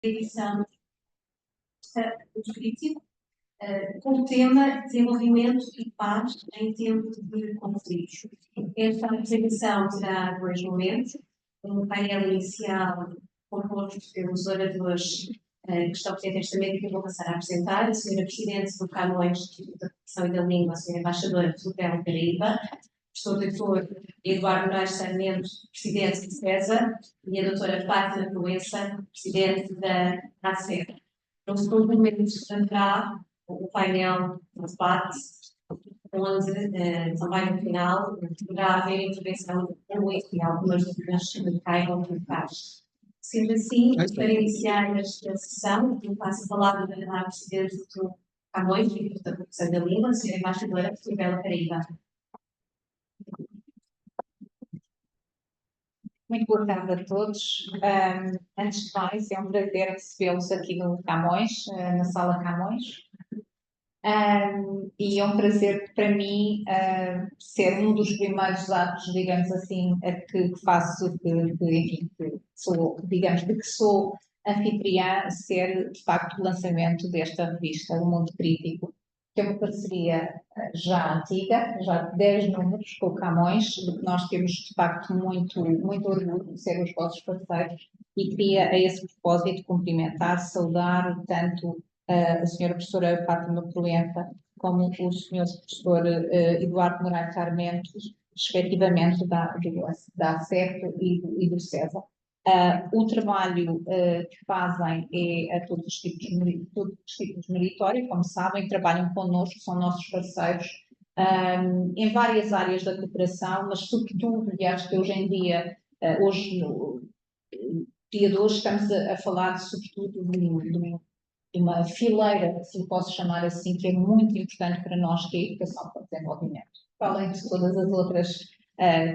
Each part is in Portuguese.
edição do crítico, com o tema Desenvolvimento e Paz em Tempo de Conflitos. Esta apresentação terá dois momentos, um painel inicial composto pelos oradores que estão presentes nesta mesa, que eu vou passar a apresentar, a Sra. Presidente do Camões, Instituto da Profissão e da Língua, a Sra. Embaixadora de Portugal Paraíba, professor doutor Eduardo Moraes Sarmento, Presidente de CESA, e a doutora Fátima Proença, Presidente da ACER. No segundo momento haverá o painel de debate, onde também no final poderá haver intervenção do público e algumas dúvidas que caibam por trás. Sendo assim, para iniciar esta sessão, eu passo a palavra à Presidente do Camões, Instituto da Profissão da Língua, a Sra. Embaixadora Portugal Paraíba. Muito boa tarde a todos. Antes de mais, é um prazer recebê-los aqui no Camões, na Sala Camões. E é um prazer para mim ser um dos primeiros atos, digamos assim, que faço, enfim, que sou, digamos, de que sou anfitriã, ser de facto o lançamento desta revista, O Mundo Crítico, que é uma parceria já antiga, já de 10 números com o Camões, de que nós temos de facto muito orgulho de ser os vossos parceiros, e queria a esse propósito cumprimentar, saudar tanto a senhora professora Fátima Proença como o senhor professor Eduardo Moraes Sarmento, respectivamente da ACER e do CESA. O trabalho que fazem é a todos os tipos meritórios, como sabem, trabalham connosco, são nossos parceiros em várias áreas da cooperação, mas sobretudo, e acho que hoje em dia, no dia de hoje, estamos a falar sobretudo de uma fileira, se posso chamar assim, que é muito importante para nós, que é a educação para o desenvolvimento. Para além de todas as outras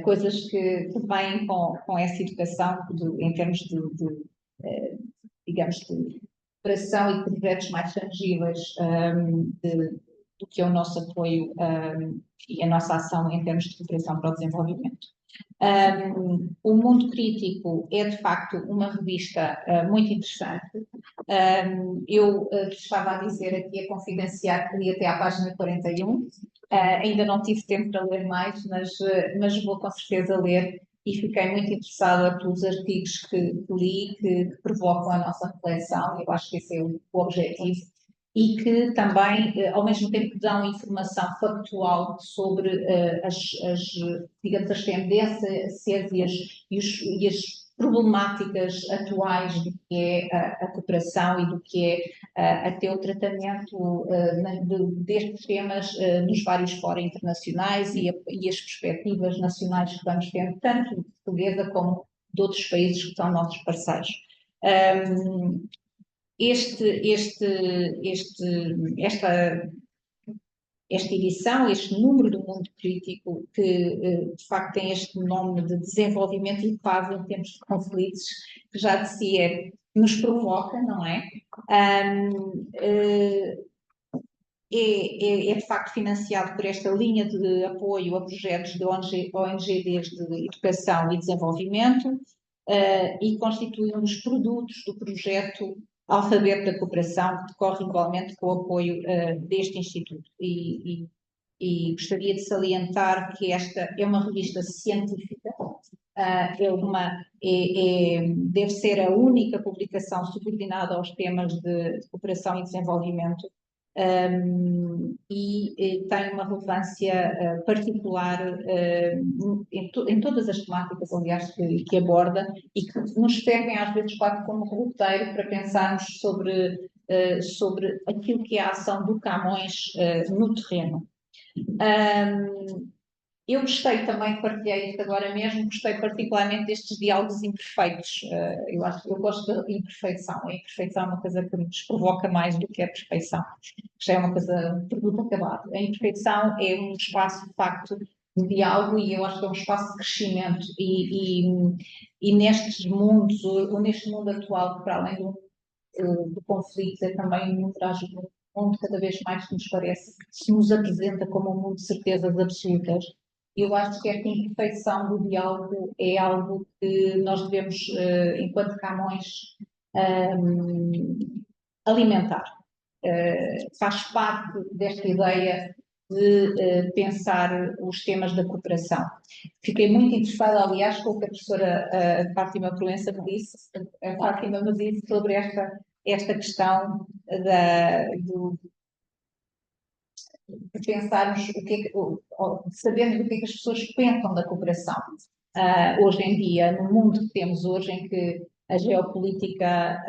coisas que vêm com essa educação, em termos digamos, de cooperação e de projetos mais tangíveis do que é o nosso apoio e a nossa ação em termos de cooperação para o desenvolvimento. O Mundo Crítico é, de facto, uma revista muito interessante. Eu estava a dizer aqui, a confidenciar, que li até à página 41. Ainda não tive tempo para ler mais, mas vou com certeza ler, e fiquei muito interessada pelos artigos que li, que provocam a nossa reflexão. Eu acho que esse é o objetivo. E que também, ao mesmo tempo, dão informação factual sobre digamos, as tendências e as problemáticas atuais do que é a cooperação e do que é até o tratamento destes temas nos vários fóruns internacionais e as perspectivas nacionais que vamos tendo, tanto de portuguesa como de outros países que são nossos parceiros. Esta edição, este número do Mundo Crítico, que de facto tem este nome de desenvolvimento e paz em tempos de conflitos, que já de si nos provoca, não é? É de facto financiado por esta linha de apoio a projetos de ONGs de educação e desenvolvimento e constitui um dos produtos do projeto Alfabeto da Cooperação, que decorre igualmente com o apoio deste Instituto. E gostaria de salientar que esta é uma revista científica, deve ser a única publicação subordinada aos temas de cooperação e desenvolvimento, e tem uma relevância particular em todas as temáticas, aliás, que aborda, e que nos servem às vezes quase como roteiro para pensarmos sobre aquilo que é a ação do Camões no terreno. Eu gostei também, partilhei isto agora mesmo, gostei particularmente destes diálogos imperfeitos. Eu gosto de imperfeição. A imperfeição é uma coisa que nos provoca mais do que a perfeição. Já é uma coisa de produto acabado. A imperfeição é um espaço, de facto, de diálogo, e eu acho que é um espaço de crescimento. E nestes mundos, ou neste mundo atual, que para além do conflito, é também um mundo cada vez mais que nos parece, que se nos apresenta como um mundo de certezas absolutas. Eu acho que esta imperfeição do diálogo é algo que nós devemos, enquanto Camões, alimentar. Faz parte desta ideia de pensar os temas da cooperação. Fiquei muito interessada, aliás, com o que a professora Fátima Proença me disse, sobre esta questão de pensarmos de sabermos o que é que as pessoas pensam da cooperação. Hoje em dia, no mundo que temos hoje, em que a geopolítica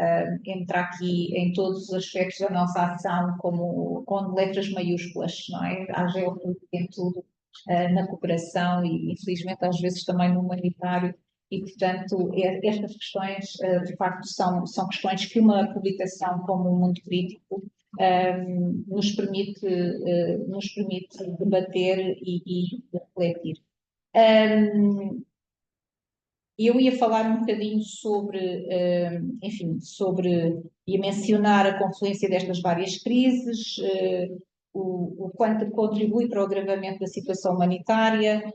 entra aqui em todos os aspectos da nossa ação, como com letras maiúsculas, não é? Há geopolítica em tudo, na cooperação e, infelizmente, às vezes também no humanitário. E, portanto, estas questões, de facto, são questões que uma publicação como o Mundo Crítico nos permite debater e refletir. Eu ia falar um bocadinho sobre, ia mencionar a confluência destas várias crises, o quanto contribui para o agravamento da situação humanitária,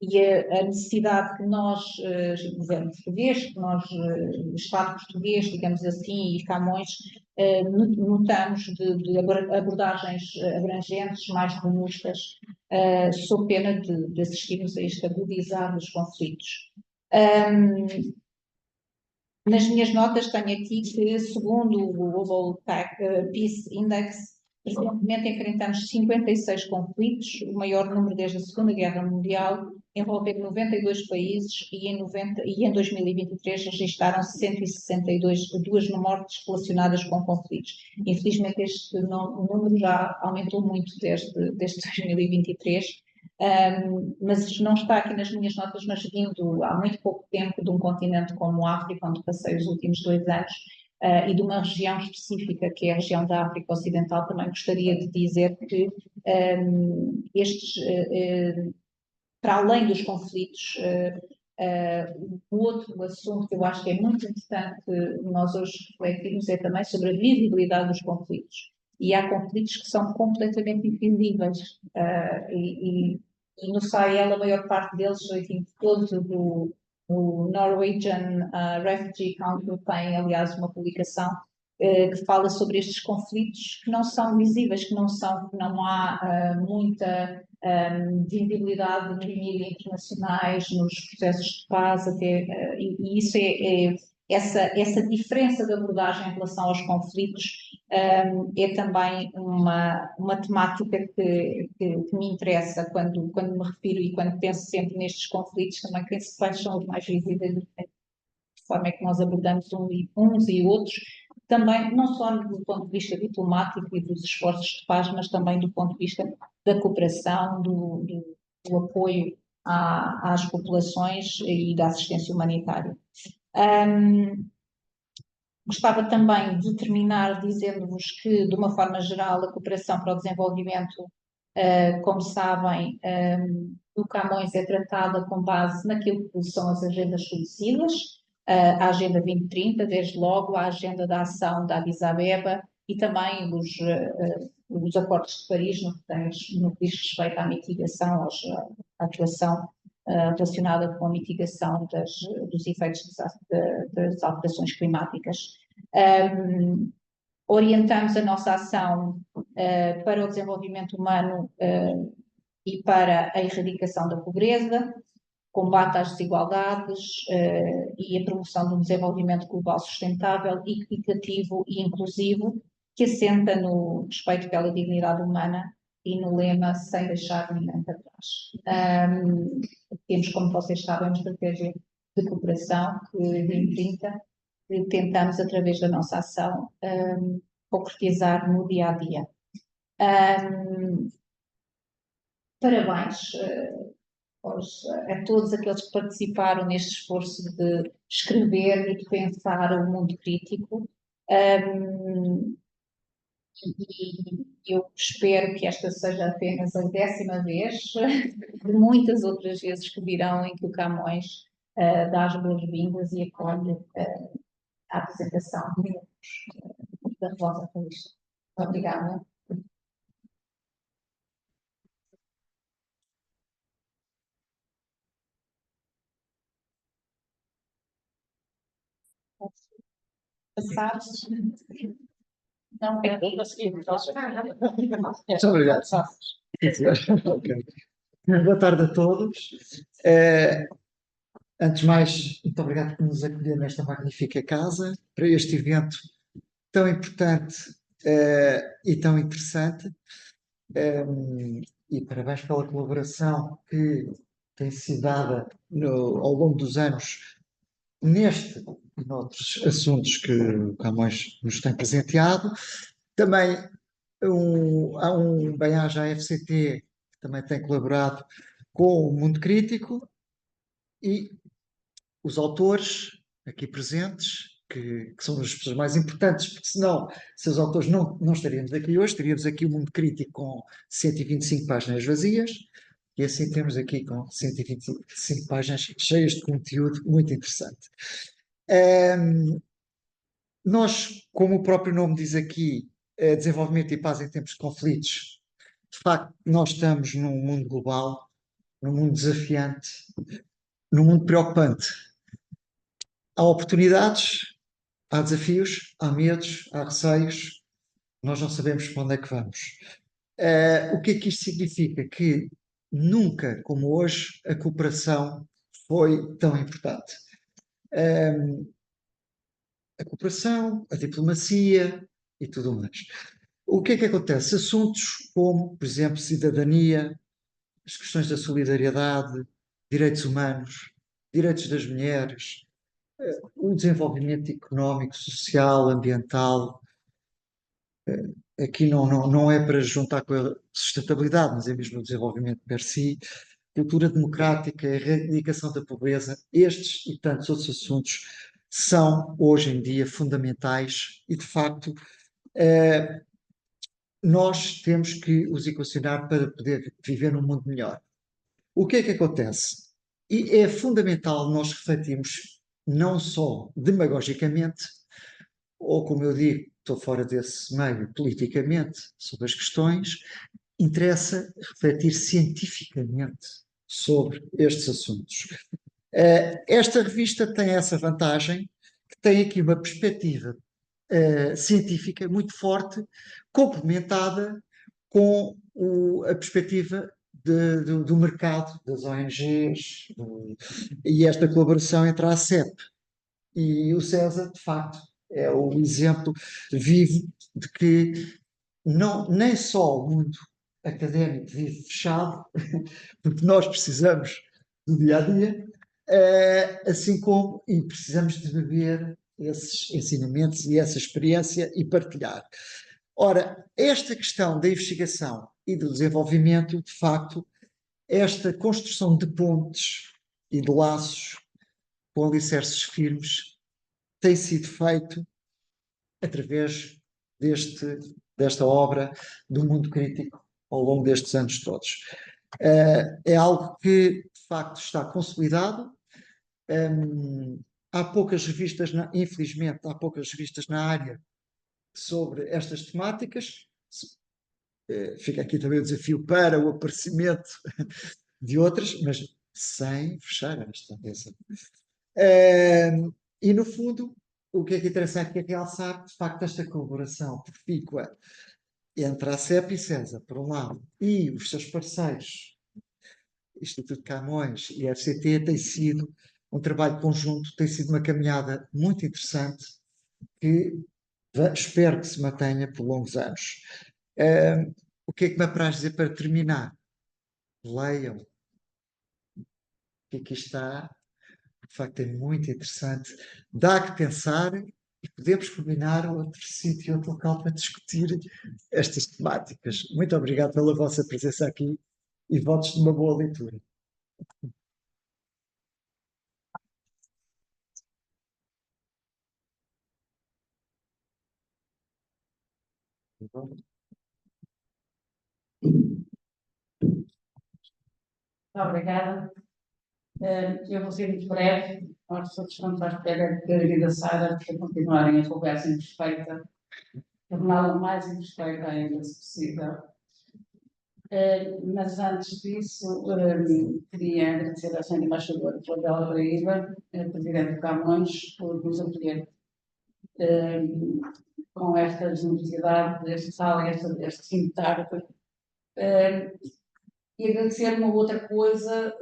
e a necessidade que nós, governo português, que nós, Estado português, digamos assim, e Camões, notamos de abordagens abrangentes, mais robustas, sob pena de assistirmos a este agudizar dos conflitos. Nas minhas notas tenho aqui que, segundo o Global Peace Index, recentemente enfrentamos 56 conflitos, o maior número desde a Segunda Guerra Mundial, envolvendo 92 países e em 2023 registaram-se 162 mortes relacionadas com conflitos. Infelizmente este número já aumentou muito desde 2023, mas não está aqui nas minhas notas, mas vindo há muito pouco tempo de um continente como a África, onde passei os últimos 2 anos, e de uma região específica, que é a região da África Ocidental, também gostaria de dizer que para além dos conflitos, o outro assunto que eu acho que é muito importante nós hoje refletirmos é também sobre a visibilidade dos conflitos. E há conflitos que são completamente invisíveis, e no Sahel a maior parte deles, enfim, todos o Norwegian Refugee Council tem, aliás, uma publicação que fala sobre estes conflitos que não são visíveis, que não há muita visibilidade de mídias internacionais, nos processos de paz, e isso essa diferença de abordagem em relação aos conflitos é também uma temática que me interessa quando me refiro e quando penso sempre nestes conflitos, também quais são os mais visíveis, de forma é que nós abordamos uns e outros, também não só do ponto de vista diplomático e dos esforços de paz, mas também do ponto de vista da cooperação, do apoio às populações e da assistência humanitária. Gostava também de terminar dizendo-vos que, de uma forma geral, a cooperação para o desenvolvimento, como sabem, do Camões é tratada com base naquilo que são as agendas conhecidas, a Agenda 2030, desde logo, a Agenda da Ação da Addis Abeba e também os Acordos de Paris, no que diz respeito à mitigação, à atuação relacionada com a mitigação dos efeitos das alterações climáticas. Orientamos a nossa ação para o desenvolvimento humano e para a erradicação da pobreza, combate às desigualdades e a promoção do desenvolvimento global sustentável, equitativo e inclusivo, que assenta no respeito pela dignidade humana e no lema sem deixar ninguém para trás. Temos, como vocês sabem, uma estratégia de cooperação que 2030 tentamos, através da nossa ação, concretizar no dia a dia. Parabéns a todos aqueles que participaram neste esforço de escrever e de pensar o mundo crítico. E eu espero que esta seja apenas a 10ª vez de muitas outras vezes que virão em que o Camões dá as boas-vindas e acolhe a apresentação da vossa revista. Obrigada. passados. Não, é tudo a seguir. Muito obrigado. Ok. Boa tarde a todos. Antes de mais, muito obrigado por nos acolher nesta magnífica casa, para este evento tão importante e tão interessante. E parabéns pela colaboração que tem sido dada ao longo dos anos neste e noutros assuntos que o Camões nos tem presenteado. Também bem-aja à FCT, que também tem colaborado com o Mundo Crítico, e os autores aqui presentes, que são as pessoas mais importantes, porque senão, se os autores não estaríamos aqui hoje, teríamos aqui o Mundo Crítico com 125 páginas vazias, e assim temos aqui com 125 páginas cheias de conteúdo muito interessante. Nós, como o próprio nome diz aqui, desenvolvimento e paz em tempos de conflitos, de facto, nós estamos num mundo global, num mundo desafiante, num mundo preocupante. Há oportunidades, há desafios, há medos, há receios, nós não sabemos para onde é que vamos. O que é que isto significa? Que nunca, como hoje, a cooperação foi tão importante. A cooperação, a diplomacia e tudo mais. O que é que acontece? Assuntos como, por exemplo, cidadania, as questões da solidariedade, direitos humanos, direitos das mulheres, o desenvolvimento económico, social, ambiental. Aqui não é para juntar com a sustentabilidade, mas é mesmo o desenvolvimento per si, cultura democrática, a erradicação da pobreza. Estes e tantos outros assuntos são, hoje em dia, fundamentais e, de facto, nós temos que os equacionar para poder viver num mundo melhor. O que é que acontece? E é fundamental nós refletirmos não só demagogicamente, ou como eu digo, estou fora desse meio politicamente, sobre as questões, interessa refletir cientificamente sobre estes assuntos. Esta revista tem essa vantagem, que tem aqui uma perspectiva científica muito forte, complementada com a perspectiva do mercado, das ONGs, e esta colaboração entre a ACEP e o César, de facto, é o exemplo vivo de que nem só o mundo académico vive fechado, porque nós precisamos do dia a dia, assim como e precisamos de beber esses ensinamentos e essa experiência e partilhar. Ora, esta questão da investigação e do desenvolvimento, de facto, esta construção de pontes e de laços com alicerces firmes tem sido feito através desta obra do Mundo Crítico ao longo destes anos todos. É algo que, de facto, está consolidado. Há poucas revistas, infelizmente, há poucas revistas na área sobre estas temáticas. Fica aqui também o desafio para o aparecimento de outras, mas sem fechar esta. E, no fundo, o que é que interessa aqui é realçar, de facto, esta colaboração profícua entre a CEP e César, por um lado, e os seus parceiros, Instituto Camões e a FCT, tem sido um trabalho conjunto, tem sido uma caminhada muito interessante, que espero que se mantenha por longos anos. O que é que me apraz dizer para terminar? Leiam. O que aqui está, de facto, é muito interessante. Dá que pensar e podemos combinar outro sítio, outro local para discutir estas temáticas. Muito obrigado pela vossa presença aqui e votos de uma boa leitura. Obrigada. Eu vou ser muito breve. Nós todos estamos à espera da vida Sara para continuarem a conversa imperfeita, torná-la mais imperfeita ainda, se possível. Mas antes disso, queria agradecer à Sra. Embaixadora Flabela Paraíba, Presidente do Camões, por nos acolher com esta generosidade desta sala, este cemitério. E agradecer uma outra coisa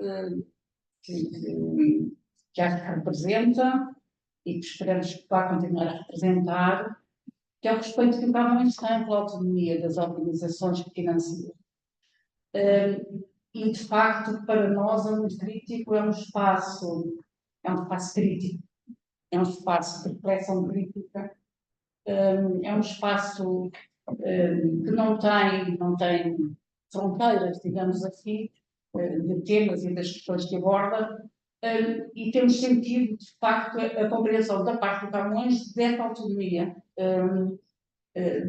que acho que representa e que esperamos que vá continuar a representar, que é o respeito que o Camões tem pela autonomia das organizações que financiam. E, de facto, para nós, o Mundo Crítico é um espaço crítico, é um espaço de reflexão crítica, é um espaço que não tem fronteiras, digamos assim, de temas e das questões que aborda, e temos sentido, de facto, a compreensão da parte do Camões dessa autonomia,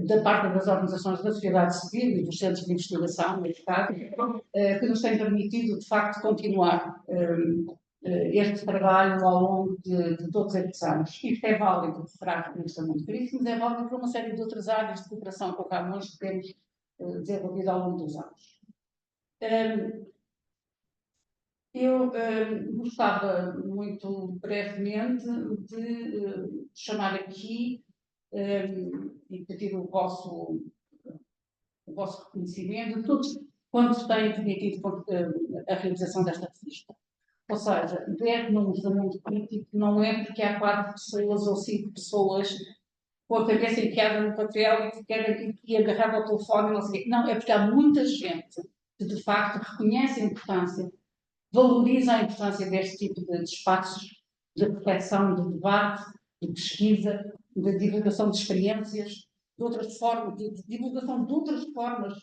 da parte das organizações da sociedade civil e dos centros de investigação, neste caso, que nos tem permitido, de facto, continuar este trabalho ao longo de todos estes anos. Isto é válido para a revista Mundo Crítico, mas é válido para uma série de outras áreas de cooperação com o Camões que temos desenvolvido ao longo dos anos. Eu gostava muito brevemente de chamar aqui e pedir o vosso reconhecimento de todos quantos têm permitido a realização desta revista. Ou seja, 10 números do Mundo Crítico não é porque há 4 pessoas ou 5 pessoas com a cabeça enfiada no papel e agarrada ao telefone, não sei o quê. Não, é porque há muita gente que, de facto, reconhece a importância, valoriza a importância deste tipo de espaços de reflexão, de debate, de pesquisa, de divulgação de experiências, de outras formas, de divulgação de outras formas,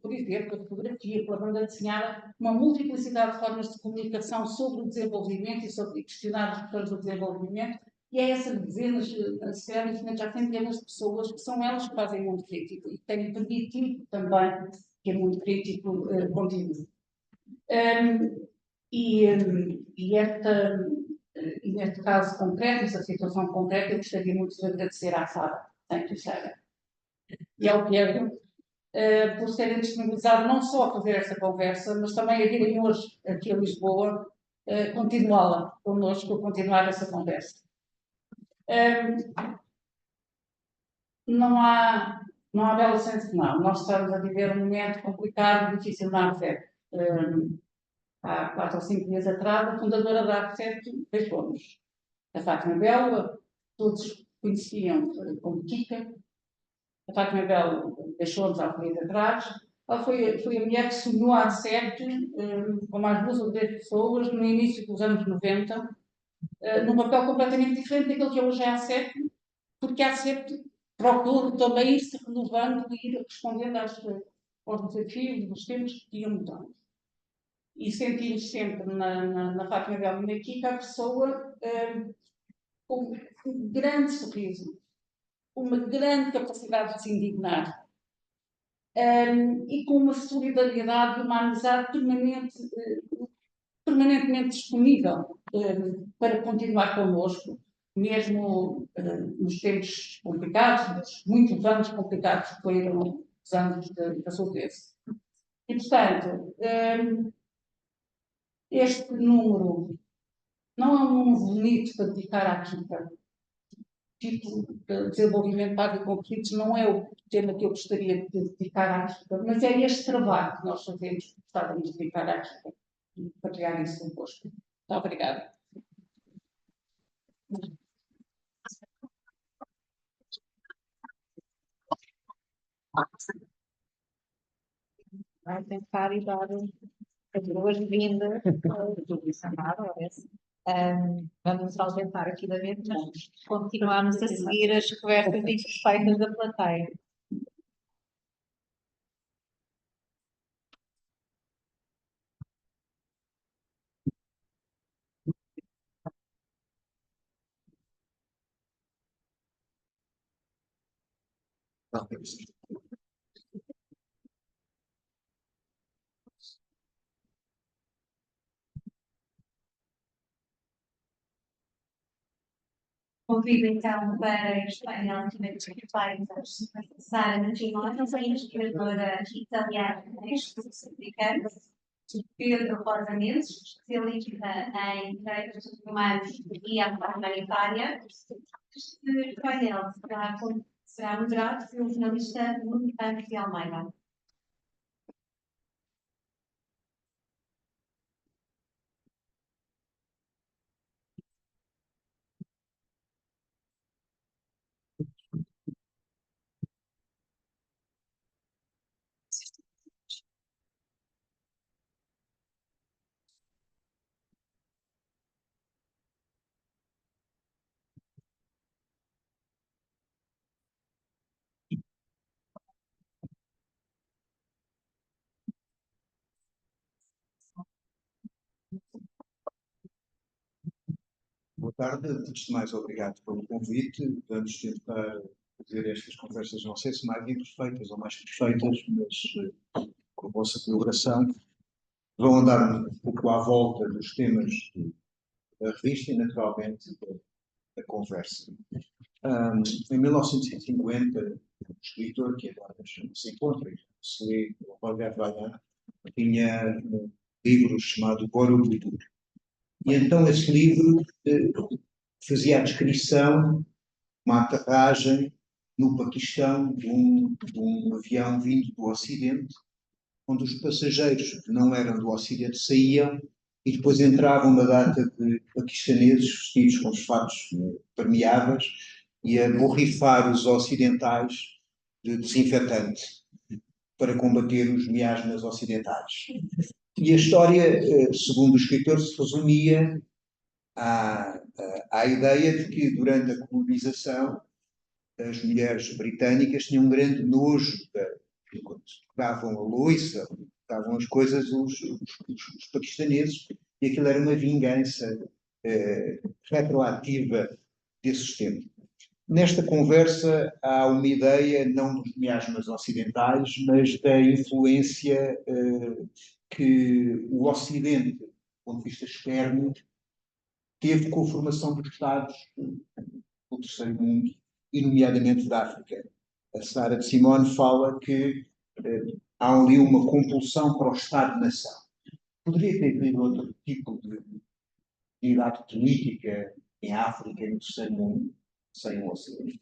por exemplo, pela fotografia, pela banda desenhada, uma multiplicidade de formas de comunicação sobre o desenvolvimento e sobre questionar as questões do desenvolvimento, e é essas dezenas, se calhar, infelizmente, já centenas de pessoas que são elas que fazem o Mundo Crítico e que têm permitido também que o Mundo Crítico continue. E neste caso concreto, essa situação concreta, eu gostaria muito de agradecer à Sara, e ao Pedro, por serem disponibilizados não só a fazer esta conversa, mas também a virem hoje aqui a Lisboa, continuá-la connosco, continuar essa conversa. Não há belo senso de não. Nós estamos a viver um momento complicado e difícil na ARCEP. Há 4 ou 5 dias atrás, a fundadora da ARCEP deixou-nos. A Fátima Belo, todos conheciam como Kika. A Fátima Belo deixou-nos há 3 dias atrás. Ela foi a mulher que sonhou a ARCEP com mais 2 ou 3 pessoas no início dos anos 90, num papel completamente diferente daquele que hoje é a ARCEP, porque a ARCEP procura também ir-se renovando e ir respondendo aos desafios dos tempos que iam mudando. E sentimos sempre na Fátima Belo e na Kika a pessoa com um grande sorriso, uma grande capacidade de se indignar e com uma solidariedade e uma amizade permanentemente disponível para continuar connosco, mesmo nos tempos complicados, muitos anos complicados que foram os anos da sua vez. E, portanto, este número não é um número bonito para dedicar à Kika. O título de desenvolvimento para conflitos não é o tema que eu gostaria de dedicar à Kika, mas é este trabalho que nós fazemos que gostávamos de dedicar à Kika e partilhar isso convosco. Muito obrigada. Vai tentar e dar as boas-vindas ao dicionário. Vamos nos ausentar aqui da mesa, mas continuamos a seguir as conversas imperfeitas da plateia. Convido então para este painel de perfeitas Sara Martins, investigadora italiana em estudos africanos, Pedro Rosa Mendes, especialista em direitos humanos e ação humanitária. Este painel será moderado pelo jornalista Nuno de Almeida. Boa tarde. Antes de mais, obrigado pelo convite. Vamos tentar fazer estas conversas, não sei se mais imperfeitas ou mais perfeitas, mas com a vossa colaboração vão andar um pouco à volta dos temas da revista e, naturalmente, da conversa. Em 1950, o escritor, que agora se encontra, se lê, o Robert Vallant, tinha um livro chamado Borobudur. E então esse livro fazia a descrição, uma aterragem no Paquistão de um avião vindo do Ocidente, onde os passageiros que não eram do Ocidente saíam e depois entravam uma data de paquistaneses vestidos com os fatos permeáveis e a borrifar os ocidentais de desinfetante para combater os miasmas ocidentais. E a história, segundo o escritor, se resumia à ideia de que, durante a colonização, as mulheres britânicas tinham um grande nojo quando tocavam a louça, tocavam as coisas, os paquistaneses, e aquilo era uma vingança retroativa desse sistema. Nesta conversa há uma ideia, não dos miasmas ocidentais, mas da influência que o Ocidente, do ponto de vista externo, teve com a formação dos Estados do Terceiro Mundo, e nomeadamente da África. A Sara de Simone fala que há ali uma compulsão para o Estado-nação. Poderia ter havido outro tipo de unidade política em África e no Terceiro Mundo, sem o Ocidente.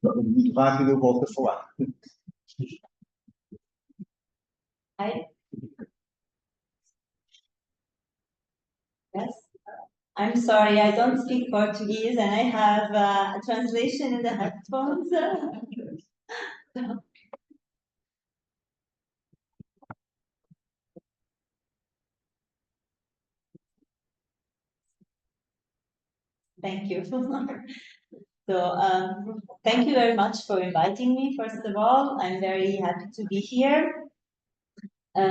Muito rápido, eu volto a falar. Yes, I'm sorry, I don't speak Portuguese and I have a translation in the headphones. Thank you. Thank you very much for inviting me, first of all. I'm very happy to be here. I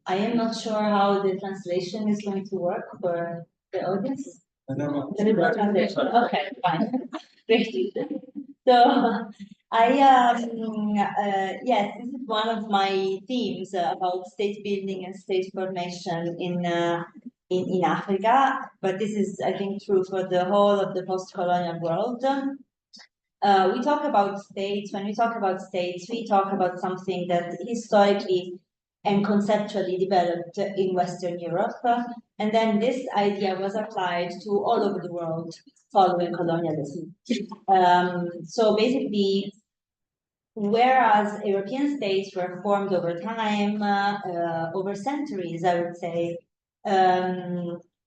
am not sure how the translation is going to work for the audience. Okay, fine. Great. So, yes, this is one of my themes about state building and state formation in Africa, but this is, I think, true for the whole of the post-colonial world. We talk about states, when we talk about states, we talk about something that historically and conceptually developed in Western Europe, and then this idea was applied to all over the world following colonialism. So basically, whereas European states were formed over time, over centuries, I would say,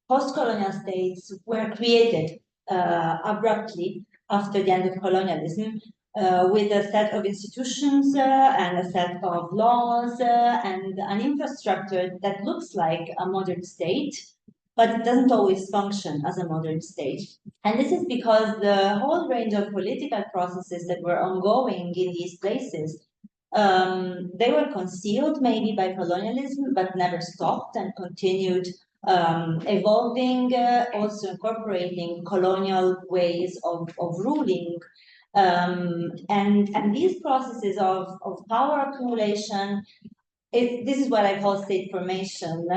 post-colonial states were created abruptly after the end of colonialism, with a set of institutions and a set of laws and an infrastructure that looks like a modern state, but it doesn't always function as a modern state. And this is because the whole range of political processes that were ongoing in these places, they were concealed maybe by colonialism, but never stopped and continued evolving, also incorporating colonial ways of ruling. And these processes of power accumulation, this is what I call state formation,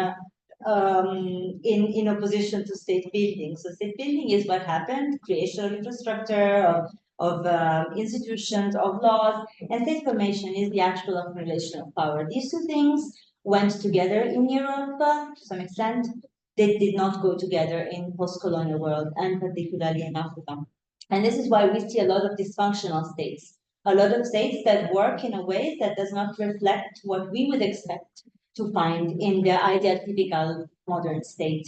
in opposition to state building. So state building is what happened, creation of infrastructure, of institutions, of laws, and state formation is the actual accumulation of power. These two things went together in Europe to some extent. They did not go together in post-colonial world, and particularly in Africa. And this is why we see a lot of dysfunctional states, a lot of states that work in a way that does not reflect what we would expect to find in the ideal typical modern state.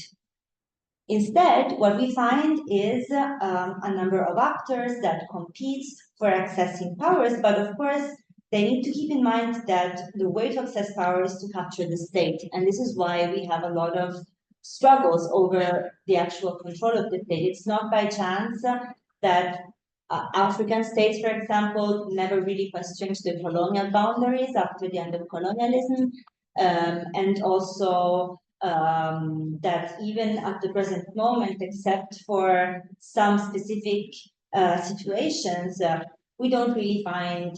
Instead, what we find is a number of actors that compete for accessing powers, but of course, they need to keep in mind that the way to access power is to capture the state. And this is why we have a lot of struggles over the actual control of the state. It's not by chance that African states, for example, never really questioned the colonial boundaries after the end of colonialism, and also that even at the present moment, except for some specific situations, we don't really find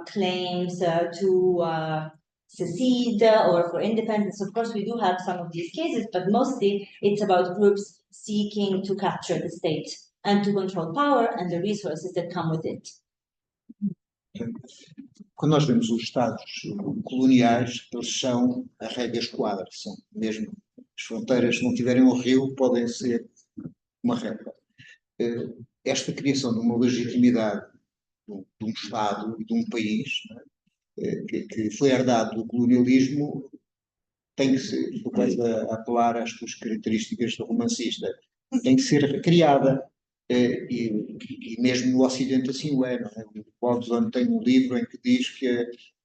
claims to secede or for independence. Of course, we do have some of these cases, but mostly it's about groups seeking to capture the state and to control power and the resources that come with it. Quando nós vemos os Estados coloniais, eles são a régua esquadra, são mesmo as fronteiras, se não tiverem um rio, podem ser uma régua. Esta criação de uma legitimidade de um Estado e de um país, que foi herdado do colonialismo, tem que ser, tu vais a apelar às tuas características de romancista, tem que ser recriada. E mesmo no Ocidente assim o é, não é? O Hobson tem um livro em que diz que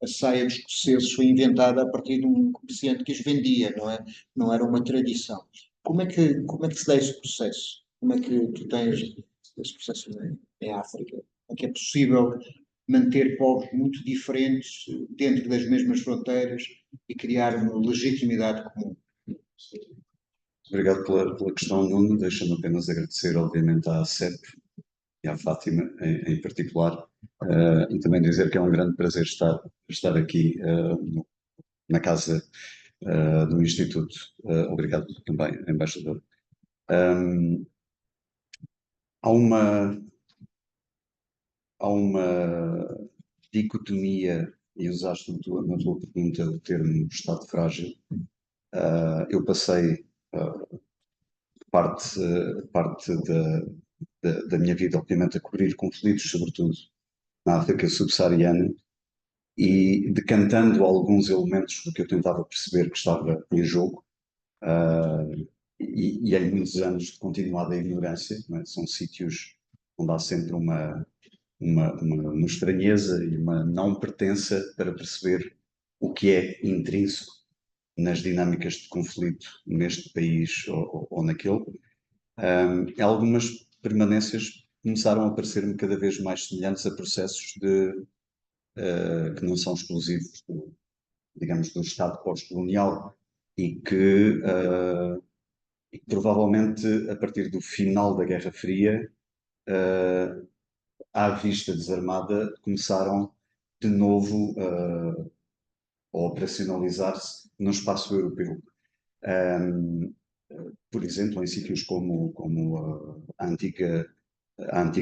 a saia dos escoceses foi inventada a partir de um comerciante que os vendia, não é? Não era uma tradição. Como é que se dá esse processo? Como é que tu tens esse processo em África? É que é possível manter povos muito diferentes dentro das mesmas fronteiras e criar uma legitimidade comum? Obrigado pela questão, Nuno. Deixa-me apenas agradecer, obviamente, à CEP e à Fátima, em particular, e também dizer que é um grande prazer estar aqui na casa do Instituto. Obrigado também, embaixador. Há uma dicotomia, e usaste na tua pergunta o termo Estado frágil. Eu passei parte da minha vida, obviamente, a cobrir conflitos, sobretudo na África subsaariana, e decantando alguns elementos do que eu tentava perceber que estava em jogo, e em muitos anos de continuada ignorância, não é? São sítios onde há sempre uma estranheza e uma não pertença para perceber o que é intrínseco nas dinâmicas de conflito neste país ou naquele. Algumas permanências começaram a parecer-me cada vez mais semelhantes a processos que não são exclusivos, digamos, do Estado pós-colonial e que provavelmente a partir do final da Guerra Fria, à vista desarmada, começaram de novo a operacionalizar-se no espaço europeu. Por exemplo, em sítios como a antiga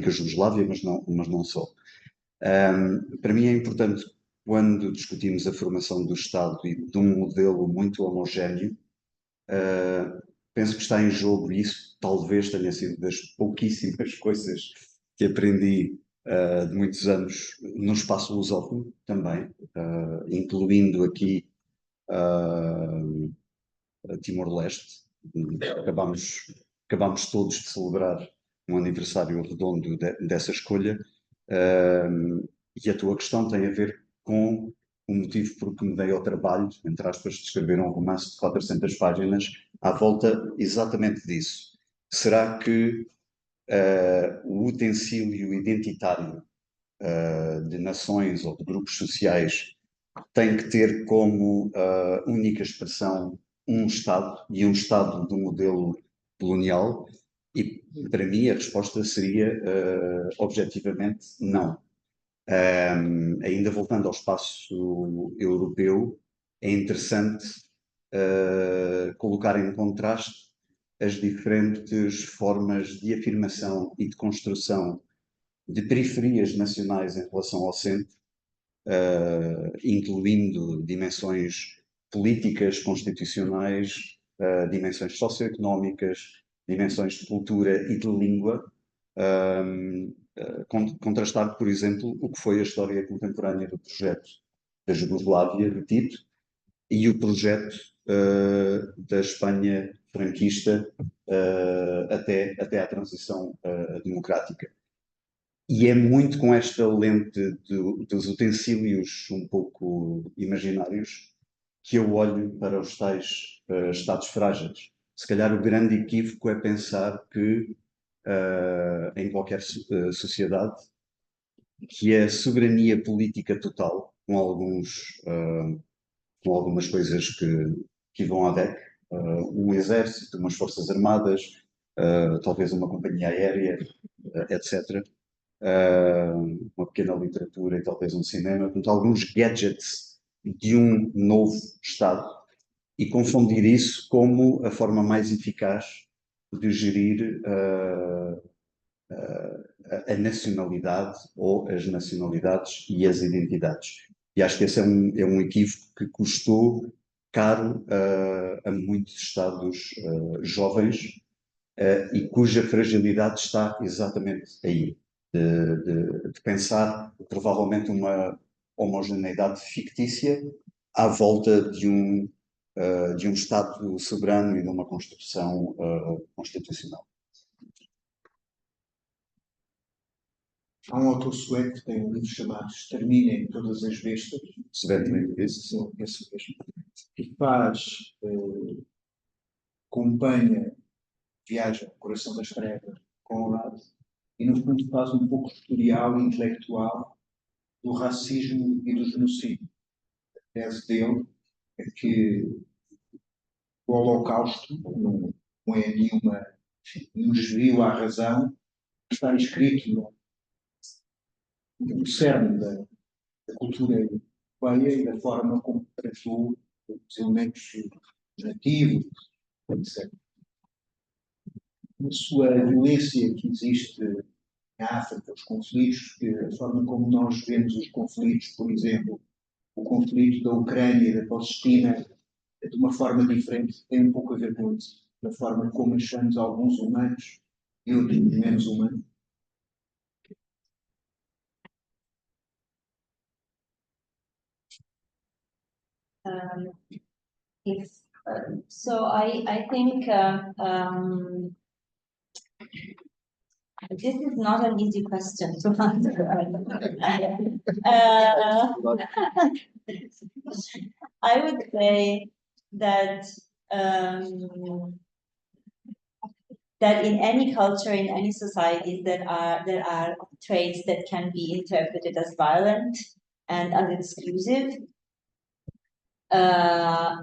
Jugoslávia, mas não só. Para mim é importante, quando discutimos a formação do Estado e de um modelo muito homogéneo, penso que está em jogo, e isso talvez tenha sido das pouquíssimas coisas que aprendi de muitos anos no espaço lusófono também, incluindo aqui Timor-Leste. Acabámos todos de celebrar um aniversário redondo dessa escolha, e a tua questão tem a ver com o motivo por que me dei ao trabalho, entre aspas, de escrever um romance de 400 páginas à volta exatamente disso. Será que o utensílio identitário de nações ou de grupos sociais tem que ter como única expressão um Estado, e um Estado do modelo colonial? E para mim a resposta seria objetivamente não. Ainda voltando ao espaço europeu, é interessante colocar em contraste as diferentes formas de afirmação e de construção de periferias nacionais em relação ao centro, incluindo dimensões políticas, constitucionais, dimensões socioeconómicas, dimensões de cultura e de língua, contrastado, por exemplo, o que foi a história contemporânea do projeto da Jugoslávia, de Tito, e o projeto da Espanha franquista até à transição democrática. E é muito com esta lente dos utensílios um pouco imaginários que eu olho para os tais Estados frágeis. Se calhar o grande equívoco é pensar que em qualquer sociedade que a soberania política total, com algumas coisas que vão à DEC, um exército, umas forças armadas, talvez uma companhia aérea, etc. Uma pequena literatura e talvez um cinema, portanto, alguns gadgets de um novo Estado, e confundir isso como a forma mais eficaz de gerir a nacionalidade ou as nacionalidades e as identidades. E acho que esse é um equívoco que custou caro a muitos Estados jovens e cuja fragilidade está exatamente aí. De pensar provavelmente uma homogeneidade fictícia à volta de um Estado soberano e de uma construção constitucional. Há um autor sueco que tem um livro chamado Exterminem Todas as Bestas, Esse mesmo, que faz, acompanha, viaja ao coração das trevas com o lado, e no fundo faz um pouco tutorial intelectual do racismo e do genocídio. A tese dele é que o Holocausto não é nenhum desvio à razão, está inscrito no cerne da cultura europeia e da forma como tratou os elementos nativos, etc. A sua violência que existe em África, os conflitos, a forma como nós vemos os conflitos, por exemplo, o conflito da Ucrânia e da Palestina, de uma forma diferente, tem um pouco a ver com isso, da forma como achamos alguns humanos e outros menos humanos. So I think this is not an easy question to answer. I would say that that in any culture, in any society, there are traits that can be interpreted as violent and as exclusive.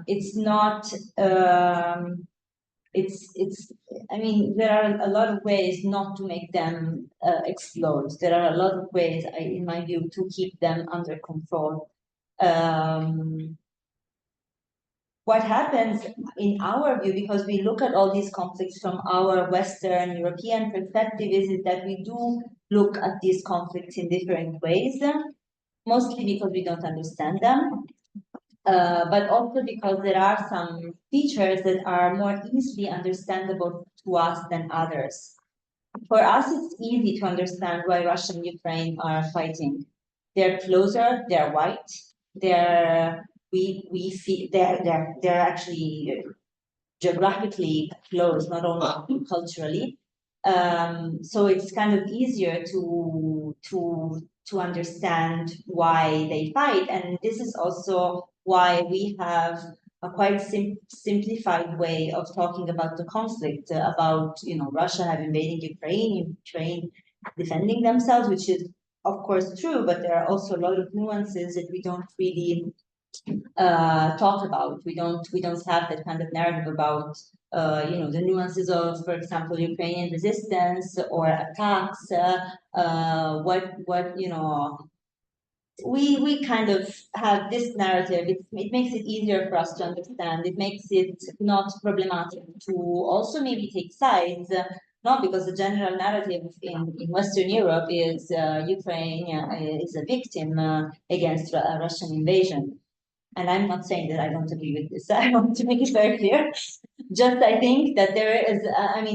It's not. I mean, there are a lot of ways not to make them explode. There are a lot of ways, in my view, to keep them under control. What happens in our view, because we look at all these conflicts from our Western European perspective, is that we do look at these conflicts in different ways, mostly because we don't understand them. But also because there are some features that are more easily understandable to us than others. For us, it's easy to understand why Russia and Ukraine are fighting. They're closer, they're white, we see they're actually geographically close, not only culturally. So it's kind of easier to understand why they fight, and this is also why we have a quite simplified way of talking about the conflict, about Russia have invaded Ukraine defending themselves, which is of course true, but there are also a lot of nuances that we don't really talk about. We don't have that kind of narrative about the nuances of, for example, Ukrainian resistance or attacks. We kind of have this narrative. It makes it easier for us to understand. It makes it not problematic to also maybe take sides No, because the general narrative in Western Europe is Ukraine is a victim against a Russian invasion. And I'm not saying that I don't agree with this. I want to make it very clear. Just I think that there is,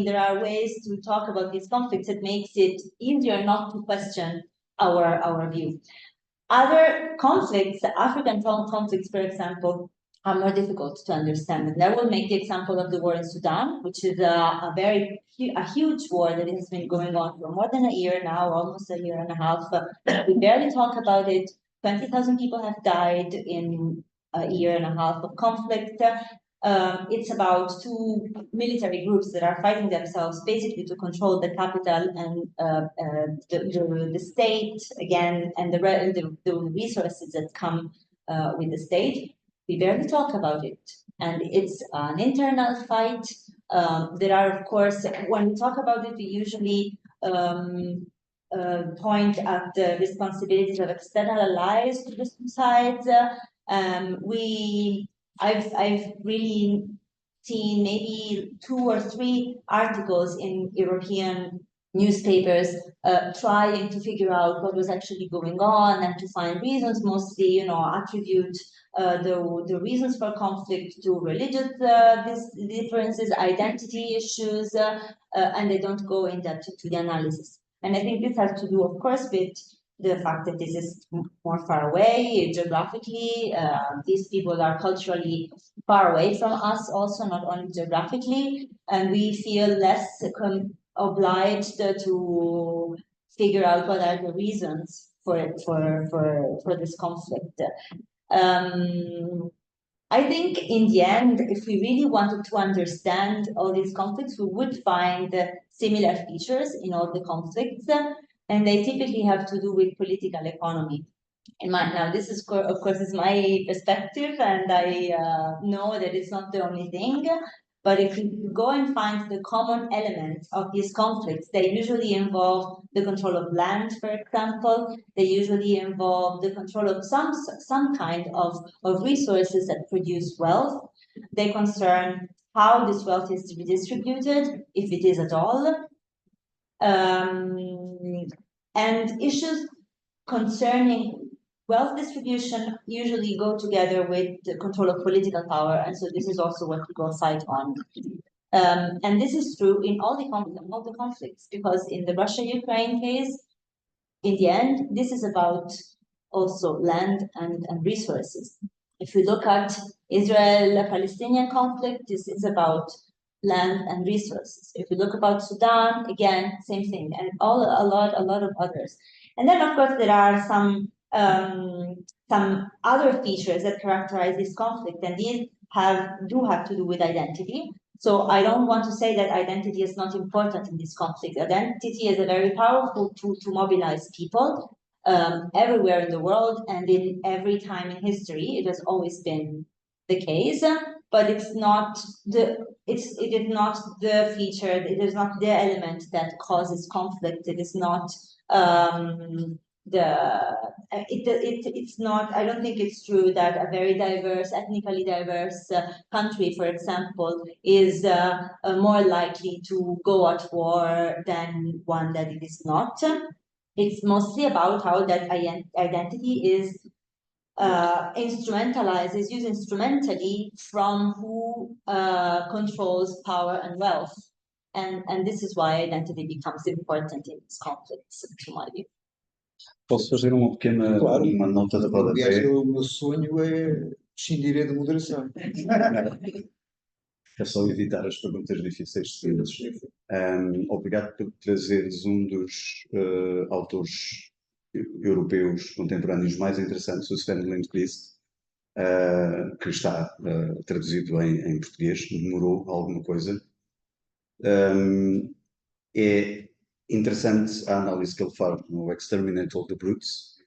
there are ways to talk about these conflicts that makes it easier not to question our view. Other conflicts, African conflicts, for example, are more difficult to understand. And I will make the example of the war in Sudan, which is a huge war that has been going on for more than a year now, almost a year and a half. We barely talk about it. 20,000 people have died in a year and a half of conflict. It's about two military groups that are fighting themselves basically to control the capital and the state again, and the resources that come with the state. We barely talk about it, and it's an internal fight. There are, of course, when we talk about it, we usually point at the responsibilities of external allies to the two sides. I've really seen maybe 2 or 3 articles in European newspapers trying to figure out what was actually going on and to find reasons, mostly, attribute the reasons for conflict to religious differences, identity issues, and they don't go in depth to the analysis. And I think this has to do, of course, with the fact that this is more far away geographically. These people are culturally far away from us also, not only geographically, and we feel less obliged to figure out what are the reasons for this conflict. I think in the end, if we really wanted to understand all these conflicts, we would find similar features in all the conflicts, and they typically have to do with political economy. Now, this is, of course, is my perspective, and I know that it's not the only thing. But if you go and find the common elements of these conflicts, they usually involve the control of land, for example. They usually involve the control of some kind of resources that produce wealth. They concern how this wealth is redistributed, if it is at all. And issues concerning wealth distribution usually go together with the control of political power, and so this is also what people fight on. And this is true in all the conflicts, because in the Russia-Ukraine case, in the end, this is about also land and resources. If we look at Israel-Palestinian conflict, this is about land and resources. If we look about Sudan, again, same thing, and a lot of others. And then, of course, there are some other features that characterize this conflict, and these do have to do with identity. So I don't want to say that identity is not important in this conflict. Identity is a very powerful tool to mobilize people everywhere in the world, and in every time in history. It has always been the case, but it is not the feature. It is not the element that causes conflict. It is not it's not. I don't think it's true that a very diverse, ethnically diverse country, for example, is more likely to go at war than one that it is not. It's mostly about how that identity is is used instrumentally from who controls power and wealth, and this is why identity becomes important in these conflicts, to my view. Posso fazer uma pequena uma nota de Aliás, rodapé? o meu sonho é prescindir da moderação. É só evitar as perguntas difíceis de todos. Obrigado por trazeres um dos autores europeus contemporâneos mais interessantes, o Sven Lindqvist, que está traduzido em português, demorou alguma coisa. É interessante a análise que ele faz no Exterminate of the Brutes.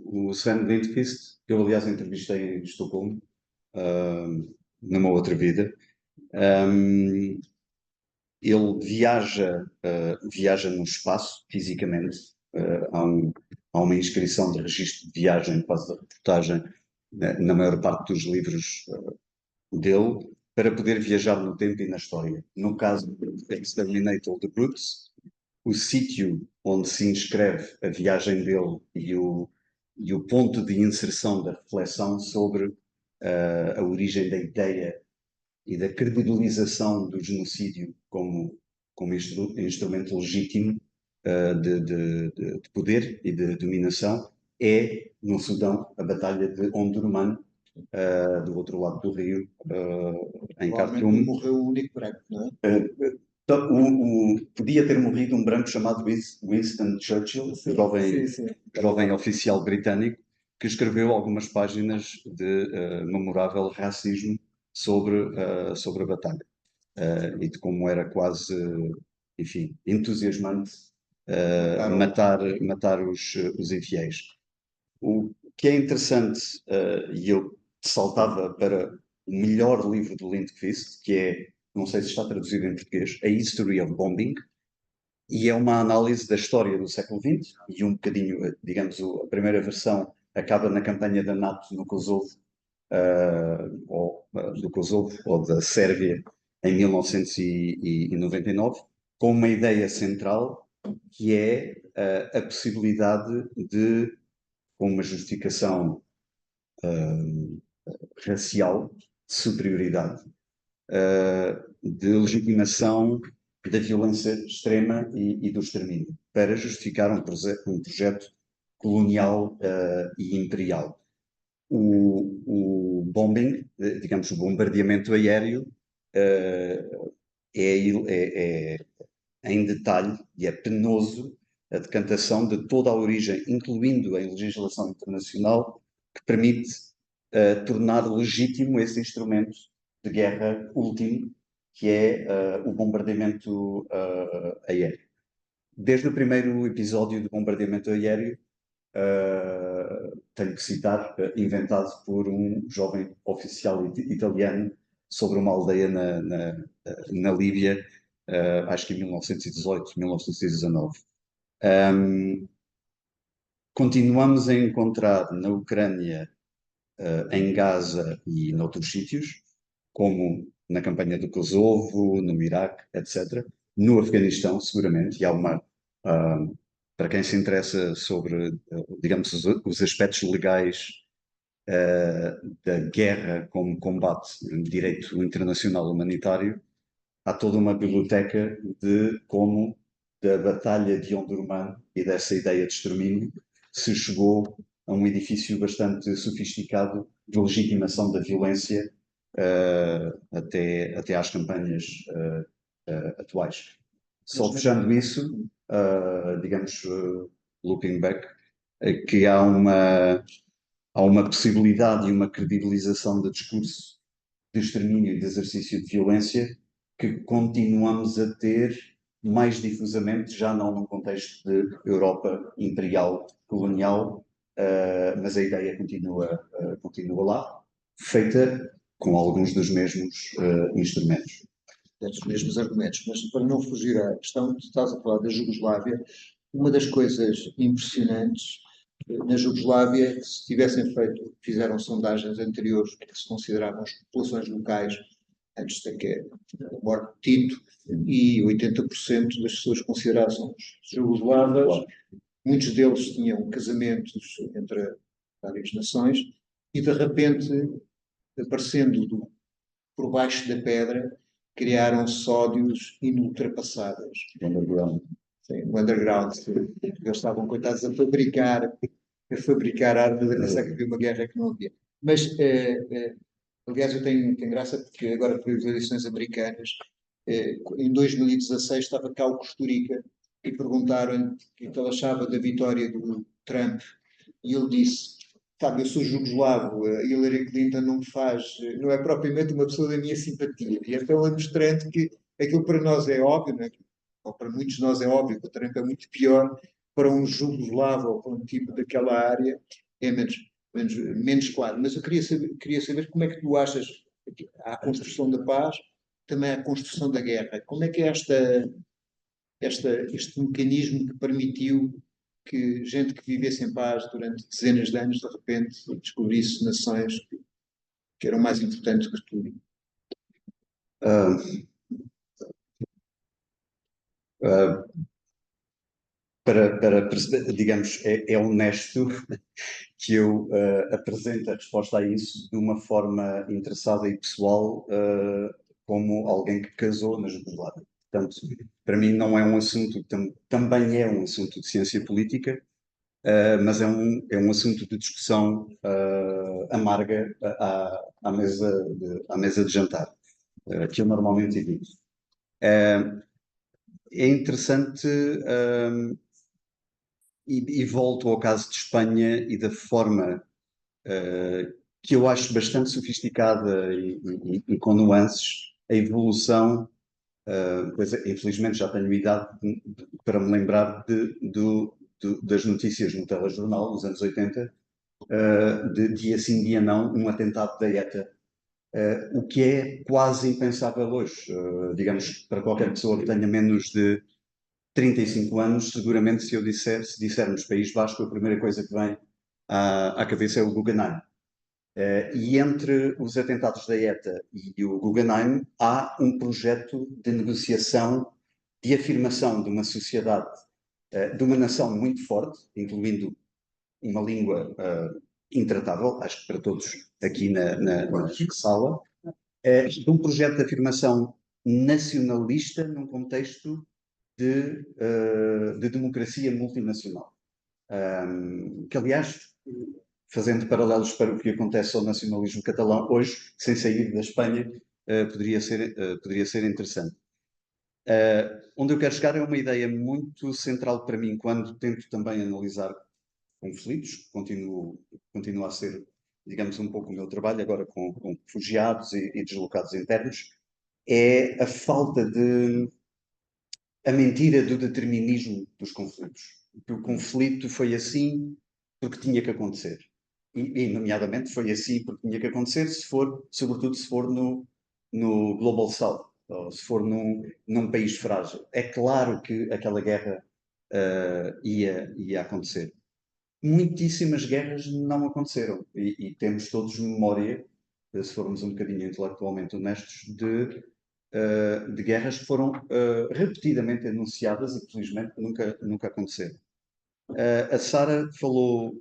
O Sven Lindqvist, que eu aliás entrevistei em Estocolmo, numa outra vida, ele viaja no espaço fisicamente. Há uma inscrição de registro de viagem, quase de reportagem, na maior parte dos livros dele. para poder viajar no tempo e na história. No caso do Exterminator the Brutes, o sítio onde se inscreve a viagem dele e o ponto de inserção da reflexão sobre a origem da ideia e da credibilização do genocídio como instrumento legítimo de poder e de dominação é, no Sudão, a Batalha de Omdurman, do outro lado do rio, em Provavelmente Khartoum. morreu o único branco, não é? Podia ter morrido um branco chamado Winston Churchill, Sim, sim. jovem oficial britânico, que escreveu algumas páginas de memorável racismo sobre a batalha. E de como era quase, enfim, entusiasmante matar os infiéis. O que é interessante, e eu saltava para o melhor livro de Lindqvist, que é, não sei se está traduzido em português, A History of Bombing, e é uma análise da história do século XX, e um bocadinho, digamos, a primeira versão acaba na campanha da NATO no Kosovo, do Kosovo ou da Sérvia em 1999, com uma ideia central que é a possibilidade de, com uma justificação racial de superioridade, de legitimação da violência extrema e do extermínio, para justificar um projeto colonial e imperial. O bombing, digamos, o bombardeamento aéreo, é em detalhe e é penoso a decantação de toda a origem, incluindo em legislação internacional, que permite tornar legítimo esse instrumento de guerra último, que é o bombardeamento aéreo. Desde o primeiro episódio do bombardeamento aéreo, tenho que citar, inventado por um jovem oficial italiano sobre uma aldeia na Líbia, acho que em 1918, 1919. Continuamos a encontrar na Ucrânia, em Gaza e noutros sítios, como na campanha do Kosovo, no Iraque, etc. No Afeganistão, seguramente, e há uma... para quem se interessa sobre, digamos, os aspectos legais da guerra como combate no direito internacional humanitário, há toda uma biblioteca de como da Batalha de Omdurman e dessa ideia de extermínio se chegou a um edifício bastante sofisticado de legitimação da violência até às campanhas atuais. Só fechando isso, digamos, looking back, que há uma possibilidade e uma credibilização do discurso de extermínio e de exercício de violência que continuamos a ter mais difusamente, já não num contexto de Europa imperial, colonial, mas a ideia continua lá, feita com alguns dos mesmos instrumentos. Dos mesmos argumentos, mas para não fugir à questão, tu estás a falar da Jugoslávia, uma das coisas impressionantes na Jugoslávia é que se fizeram sondagens anteriores que se consideravam as populações locais antes da morte de Tito, e 80% das pessoas consideravam os jugoslavas, muitos deles tinham casamentos entre várias nações, e de repente, aparecendo por baixo da pedra, criaram sódios inultrapassáveis. Underground. Sim, o underground. Eles estavam, coitados, a fabricar armas, a pensar que havia uma guerra que não havia. Mas, aliás, eu tenho graça porque agora fui às eleições americanas, em 2016 estava cá o Costurica e perguntaram-lhe o que ele achava da vitória do Trump, e ele disse: sabe, eu sou jugoslavo, a Hillary Clinton não é propriamente uma pessoa da minha simpatia. E então é mostrando que aquilo para nós é óbvio, né? Ou para muitos de nós é óbvio, que o Trump é muito pior, para um jugoslavo ou para um tipo daquela área é menos claro. Mas eu queria saber como é que tu achas a construção da paz, também a construção da guerra. Como é que é este mecanismo que permitiu que gente que vivesse em paz durante dezenas de anos, de repente, descobrisse nações que eram mais importantes que tudo? Ah, ah, para perceber, digamos, é honesto que eu apresente a resposta a isso de uma forma interessada e pessoal, como alguém que casou na Jugoslávia. Portanto, para mim não é um assunto, também é um assunto de ciência política, mas é um assunto de discussão amarga à mesa de jantar, que eu normalmente evito. É interessante, e volto ao caso de Espanha e da forma que eu acho bastante sofisticada e com nuances, a evolução, pois infelizmente já tenho idade para me lembrar das notícias no telejornal nos anos 80, de dia sim, dia não, um atentado da ETA, o que é quase impensável hoje. Digamos, para qualquer pessoa que tenha menos de 35 anos, seguramente se dissermos País Vasco, a primeira coisa que vem à cabeça é o Guggenheim. E entre os atentados da ETA e o Guggenheim há um projeto de negociação, de afirmação de uma sociedade, de uma nação muito forte, incluindo uma língua intratável, acho que para todos aqui na sala, de um projeto de afirmação nacionalista num contexto de democracia multinacional. Que, aliás, fazendo paralelos para o que acontece ao nacionalismo catalão hoje, sem sair da Espanha, poderia ser interessante. Onde eu quero chegar é uma ideia muito central para mim quando tento também analisar conflitos, continua a ser, digamos, um pouco o meu trabalho agora com refugiados e deslocados internos, é a falta a mentira do determinismo dos conflitos. Que o conflito foi assim porque tinha que acontecer. Nomeadamente, foi assim porque tinha que acontecer, sobretudo se for no Global South, ou se for num país frágil. É claro que aquela guerra ia acontecer. Muitíssimas guerras não aconteceram e temos todos memória, se formos um bocadinho intelectualmente honestos, de guerras que foram repetidamente anunciadas e que felizmente nunca aconteceram. A Sara falou,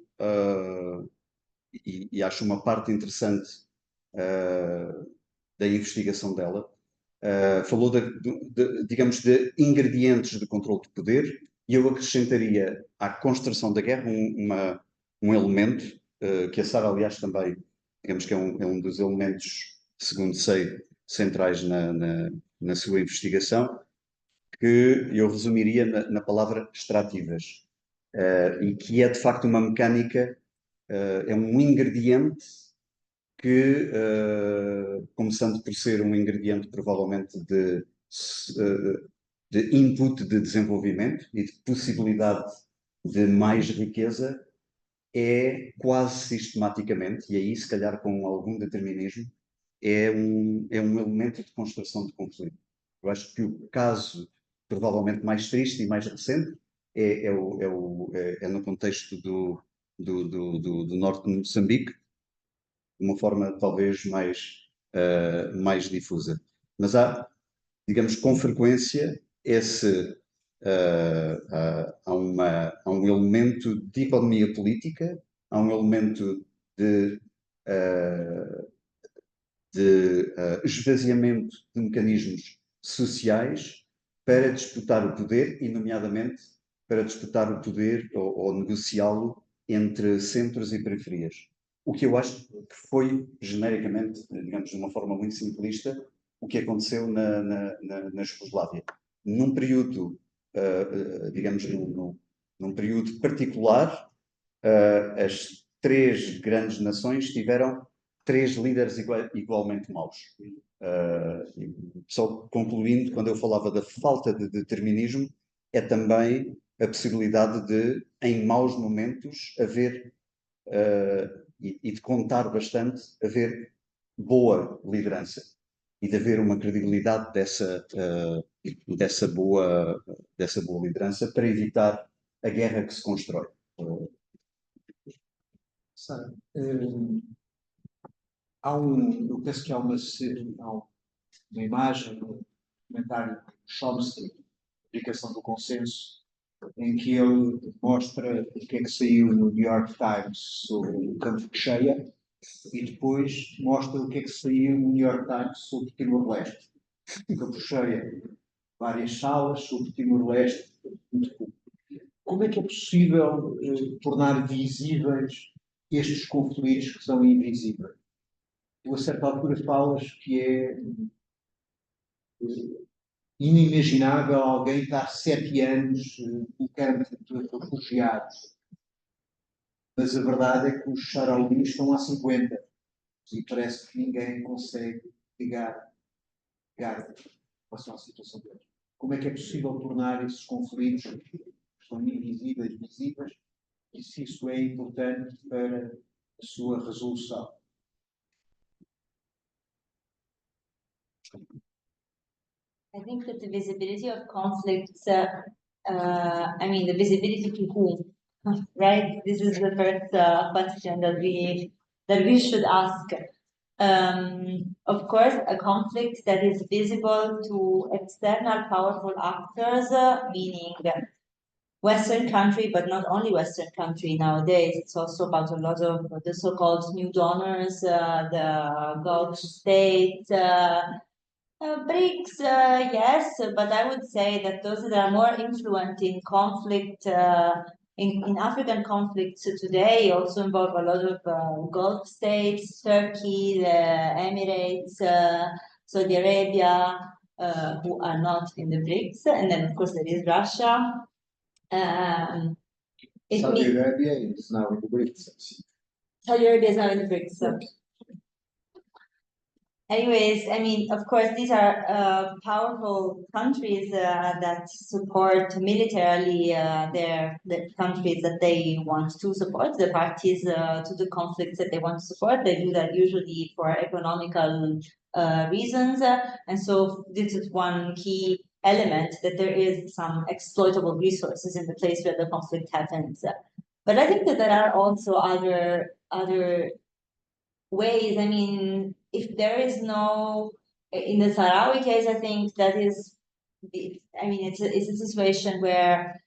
e acho uma parte interessante da investigação dela, falou digamos, de ingredientes de controle de poder, e eu acrescentaria à construção da guerra um elemento, que a Sara, aliás, também, digamos que é um dos elementos, segundo sei, centrais na sua investigação, que eu resumiria na palavra extrativas, e que é de facto uma mecânica, é um ingrediente que, começando por ser um ingrediente provavelmente de input de desenvolvimento e de possibilidade de mais riqueza, é quase sistematicamente, e aí se calhar com algum determinismo, é um elemento de construção de conflito. Eu acho que o caso provavelmente mais triste e mais recente é no contexto do norte de Moçambique, de uma forma talvez mais difusa. Mas há, digamos, com frequência, há um elemento de economia política, há um elemento de esvaziamento de mecanismos sociais para disputar o poder e, nomeadamente, para disputar o poder ou negociá-lo entre centros e periferias. O que eu acho que foi, genericamente, digamos, de uma forma muito simplista, o que aconteceu na Jugoslávia. Num período, digamos, num período particular, as três grandes nações tiveram três líderes igualmente maus. Só concluindo, quando eu falava da falta de determinismo, é também a possibilidade de, em maus momentos, haver, e de contar bastante, haver boa liderança e de haver uma credibilidade dessa boa liderança para evitar a guerra que se constrói. Sara, eu penso que há uma imagem, um comentário de Chomsky, Aplicação do Consenso, em que ele mostra o que é que saiu no New York Times sobre o campo de cheia e depois mostra o que é que saiu no New York Times sobre Timor-Leste. O campo de cheia, várias salas, sobre Timor-Leste, muito pouco. Como é que é possível tornar visíveis estes conflitos que são invisíveis? Tu, a certa altura, falas que é inimaginável alguém estar 7 anos no campo de refugiados. Mas a verdade é que os charaulis estão há 50 e parece que ninguém consegue ligar em relação à situação deles. Como é que é possível tornar esses conflitos que são invisíveis, visíveis, e se isso é importante para a sua resolução? I think that the visibility of conflicts, I mean, the visibility to whom, right? This is the first question that we should ask. Of course, a conflict that is visible to external powerful actors, meaning Western country, but not only Western country nowadays. It's also about a lot of the so-called new donors, the Gulf states, BRICS, yes, but I would say that those that are more influent in conflict, in African conflicts today also involve a lot of Gulf states, Turkey, the Emirates, Saudi Arabia, who are not in the BRICS, and then of course there is Russia. Saudi Arabia is now in the BRICS. Saudi Arabia is now in the BRICS. Anyways, I mean, of course, these are powerful countries that support militarily the countries that they want to support, the parties to the conflicts that they want to support. They do that usually for economical reasons. And so this is one key element, that there is some exploitable resources in the place where the conflict happens. But I think that there are also other ways. I mean, if there is no, in the Sahrawi case, I think that is, I mean, it's a situation where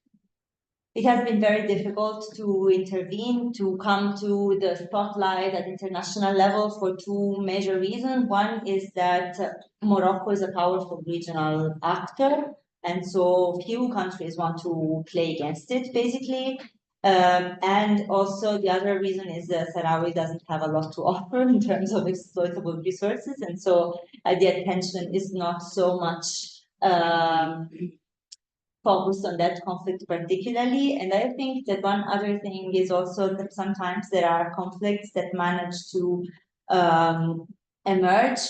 it has been very difficult to intervene, to come to the spotlight at international level for two major reasons. One is that Morocco is a powerful regional actor, and so few countries want to play against it, basically. And also the other reason is that Sahrawi doesn't have a lot to offer in terms of exploitable resources, and so the attention is not so much focused on that conflict particularly. And I think that one other thing is also that sometimes there are conflicts that manage to emerge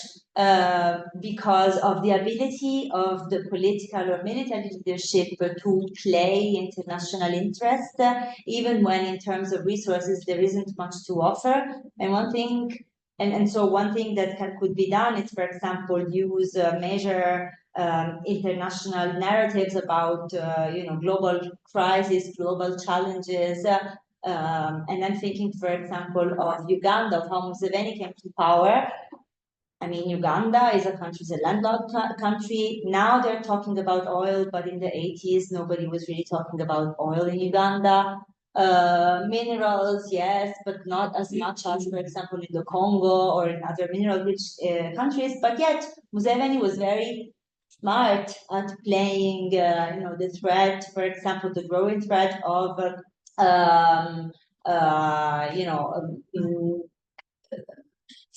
because of the ability of the political or military leadership to play international interest, even when in terms of resources there isn't much to offer. And one thing, and so one thing that could be done is, for example, use major international narratives about global crisis, global challenges. And I'm thinking, for example, of Uganda, of how Museveni came to power. I mean, Uganda is a landlocked country. Now they're talking about oil, but in the 80s, nobody was really talking about oil in Uganda. Minerals, yes, but not as much as, for example, in the Congo or in other mineral-rich countries. But yet, Museveni was very smart at playing, the threat, for example, the growing threat of,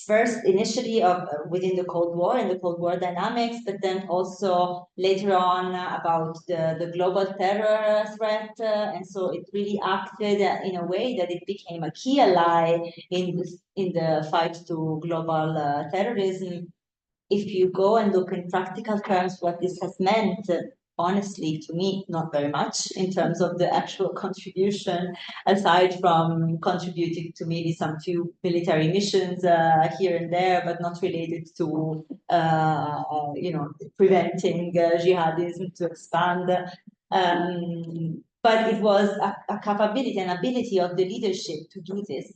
first initially within the Cold War and the Cold War dynamics, but then also later on about the global terror threat. And so it really acted in a way that it became a key ally in the fight to global terrorism. If you go and look in practical terms what this has meant, honestly, to me, not very much in terms of the actual contribution, aside from contributing to maybe some few military missions here and there, but not related to, preventing jihadism to expand. But it was a capability, an ability of the leadership to do this.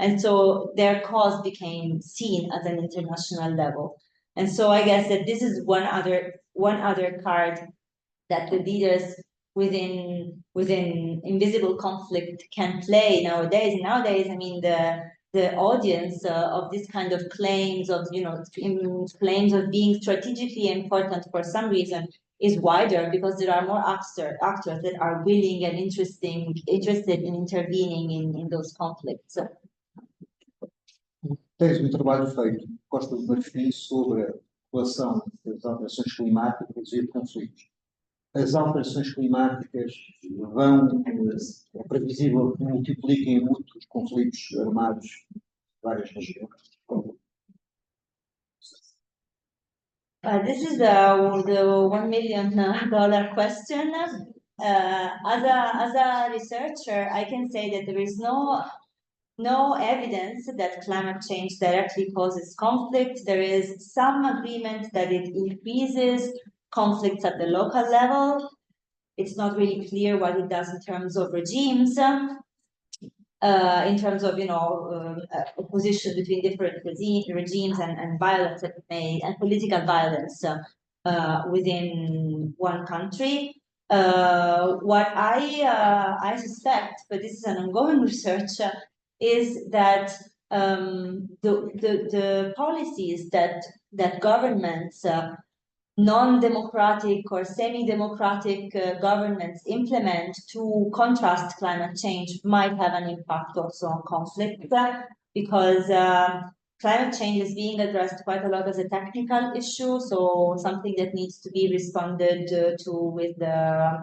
And so their cause became seen at an international level. And so I guess that this is one other card that the leaders within invisible conflict can play nowadays. Nowadays, I mean, the audience of this kind of claims of, claims of being strategically important for some reason is wider, because there are more actors that are willing and interested in intervening in those conflicts. Tens trabalho feito, Costa do Marfim, sobre a relação das alterações climáticas e de conflitos. As alterações climáticas é previsível que multipliquem muito os conflitos armados em várias regiões. This is the $1 million question. As a researcher, I can say that there is no evidence that climate change directly causes conflict. There is some agreement that it increases conflicts at the local level. It's not really clear what it does in terms of regimes, in terms of opposition between different regimes and violence and political violence within one country. What I suspect, but this is an ongoing research, is that the policies that governments, non-democratic or semi-democratic governments implement to contrast climate change might have an impact also on conflict, because climate change is being addressed quite a lot as a technical issue, so something that needs to be responded to with the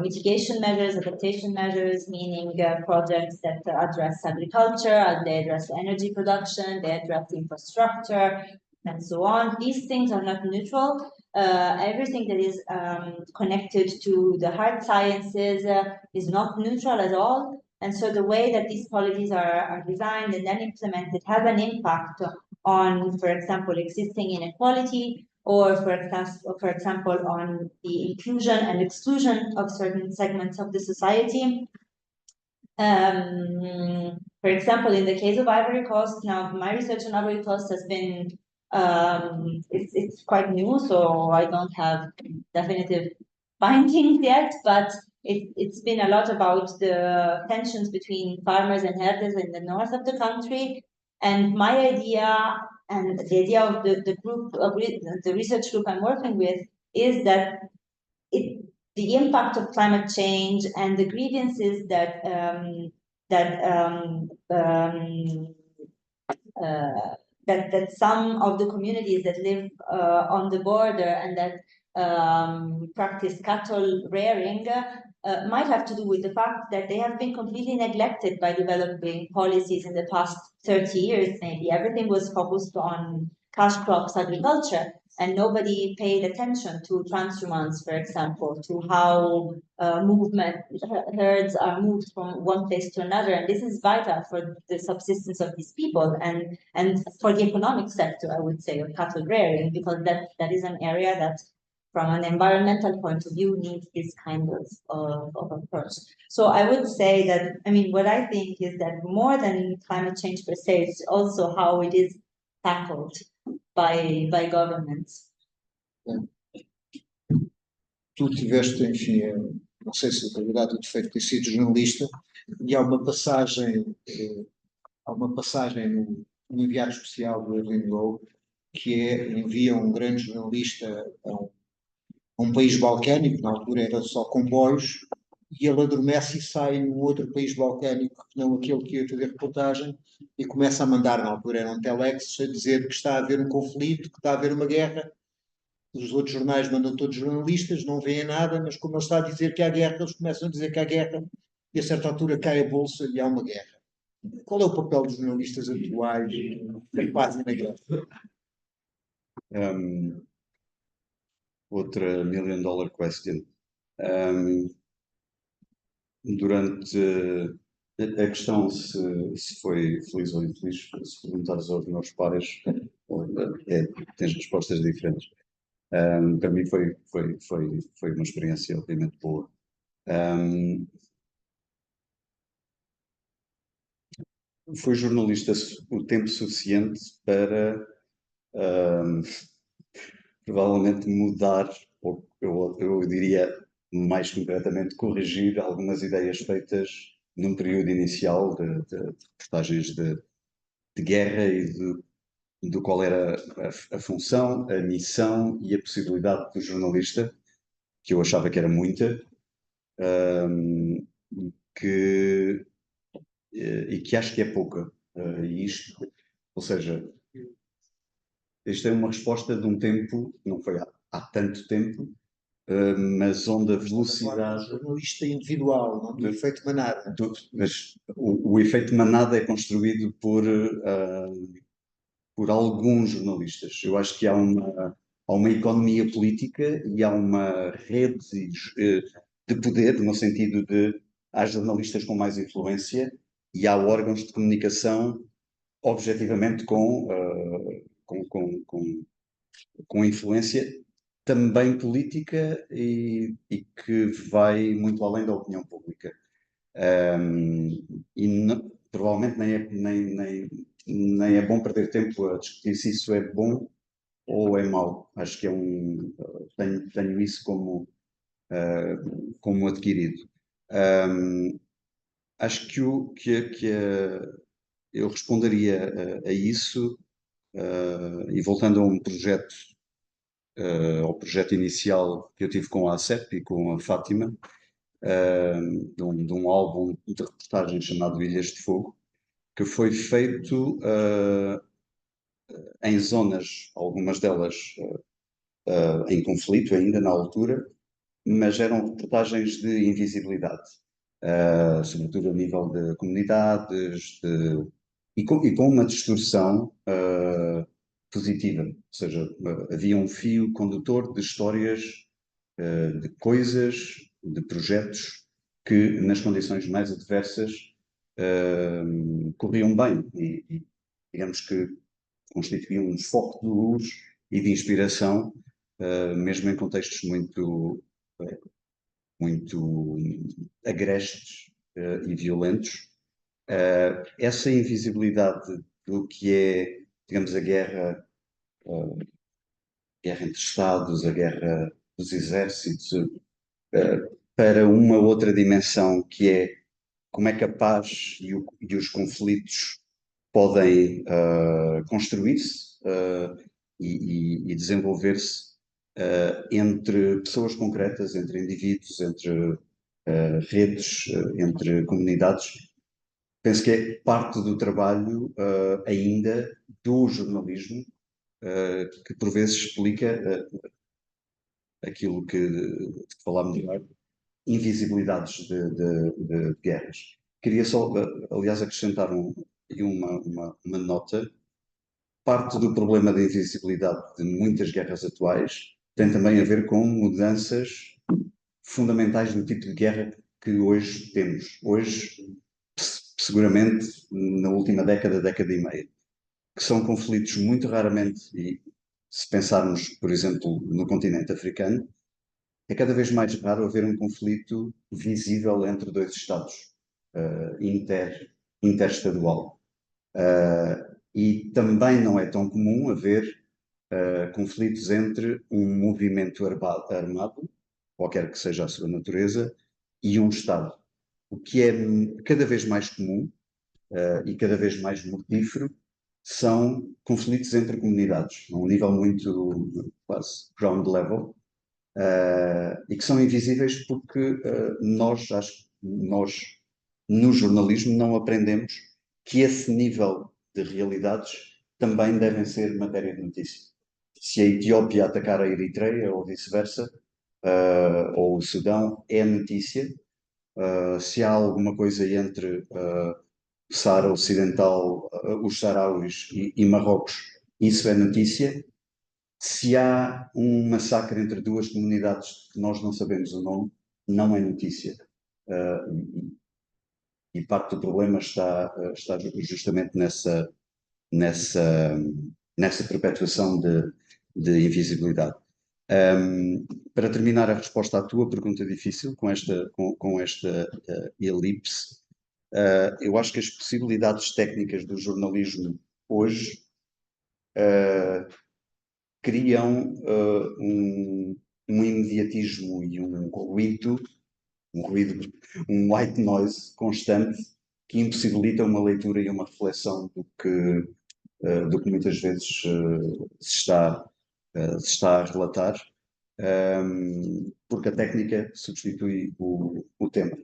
mitigation measures, adaptation measures, meaning projects that address agriculture, they address energy production, they address infrastructure, and so on. These things are not neutral. Everything that is connected to the hard sciences is not neutral at all. And so the way that these policies are designed and then implemented have an impact on, for example, existing inequality, or for example, on the inclusion and exclusion of certain segments of the society. For example, in the case of Ivory Coast, now my research on Ivory Coast has been it's quite new, so I don't have definitive findings yet, but it's been a lot about the tensions between farmers and herders in the north of the country. And my idea, and the idea of the group, the research group I'm working with, is that the impact of climate change and the grievances that some of the communities that live on the border and that practice cattle rearing might have to do with the fact that they have been completely neglected by developing policies in the past 30 years, maybe. Everything was focused on cash crops agriculture, and nobody paid attention to transhumance, for example, to how herds are moved from one place to another. And this is vital for the subsistence of these people and for the economic sector, I would say, of cattle rearing, because that is an area that, from an environmental point of view, needs this kind of approach. So I would say that, I mean, what I think is that more than climate change per se, it's also how it is tackled by governments. Tu tiveste, enfim, não sei se a qualidade do defeito de ter sido jornalista, e há uma passagem no enviado especial do Evelyn Lowe, que envia um grande jornalista a um país balcânico, na altura era só comboios, e ele adormece e sai num outro país balcânico, que não aquele que ia fazer reportagem, e começa a mandar, na altura era um telex, a dizer que está a haver um conflito, que está a haver uma guerra. Os outros jornais mandam todos jornalistas, não veem nada, mas como ele está a dizer que há guerra, eles começam a dizer que há guerra, e a certa altura cai a bolsa e há uma guerra. Qual é o papel dos jornalistas atuais que fazem na guerra? Outra $1 million question. Durante a questão se foi feliz ou infeliz, se perguntares aos meus pares, tens respostas diferentes. Para mim foi uma experiência obviamente boa. Fui jornalista o tempo suficiente para ahm, provavelmente mudar, ou eu diria mais concretamente, corrigir algumas ideias feitas num período inicial de reportagens de guerra e do qual era a função, a missão e a possibilidade do jornalista, que eu achava que era muita, ahm, que, e que acho que é pouca. E isto, ou seja, isto é uma resposta de um tempo, não foi há tanto tempo, mas onde a velocidade. Jornalista individual, não do efeito manada. Mas o efeito manada é construído por alguns jornalistas. Eu acho que há uma economia política e há uma rede de poder, no sentido de há jornalistas com mais influência e há órgãos de comunicação objetivamente com influência também política e que vai muito além da opinião pública. Provavelmente nem é bom perder tempo a discutir se isso é bom ou é mau. Acho que tenho isso como adquirido. Acho eu responderia a isso, e voltando a ao projeto inicial que eu tive com a ACEP e com a Fátima, de um álbum de reportagens chamado Ilhas de Fogo, que foi feito em zonas, algumas delas em conflito ainda na altura, mas eram reportagens de invisibilidade, sobretudo a nível de comunidades, e com uma distorção positiva, ou seja, havia um fio condutor de histórias, de coisas, de projetos que, nas condições mais adversas, corriam bem e digamos que constituíam um foco de luz e de inspiração, mesmo em contextos muito agrestes e violentos. Essa invisibilidade do que é, digamos, a guerra entre Estados, a guerra dos exércitos, para uma outra dimensão que é como é que a paz e os conflitos podem construir-se e desenvolver-se entre pessoas concretas, entre indivíduos, entre redes, entre comunidades. Penso que é parte do trabalho ainda do jornalismo que por vezes explica aquilo que falámos agora, invisibilidades de guerras. Queria só, aliás, acrescentar uma nota. Parte do problema da invisibilidade de muitas guerras atuais tem também a ver com mudanças fundamentais do tipo de guerra que hoje temos. Hoje, seguramente, na última década e meia, que são conflitos muito raramente, e se pensarmos, por exemplo, no continente africano, é cada vez mais raro haver um conflito visível entre dois Estados, interestadual. E também não é tão comum haver conflitos entre um movimento armado, qualquer que seja a sua natureza, e um Estado. O que é cada vez mais comum e cada vez mais mortífero são conflitos entre comunidades, a um nível muito quase ground level, e que são invisíveis porque acho que nós, no jornalismo, não aprendemos que esse nível de realidades também devem ser matéria de notícia. Se a Etiópia atacar a Eritreia ou vice-versa, ou o Sudão, é notícia. Se há alguma coisa entre o Saara Ocidental, os Sarauis e Marrocos, isso é notícia. Se há um massacre entre duas comunidades que nós não sabemos o nome, não é notícia. E parte do problema está justamente nessa perpetuação de invisibilidade. Para terminar a resposta à tua pergunta difícil, com esta elipse, eu acho que as possibilidades técnicas do jornalismo hoje criam um imediatismo e um ruído, um white noise constante que impossibilita uma leitura e uma reflexão do que muitas vezes se está a relatar, porque a técnica substitui o tema,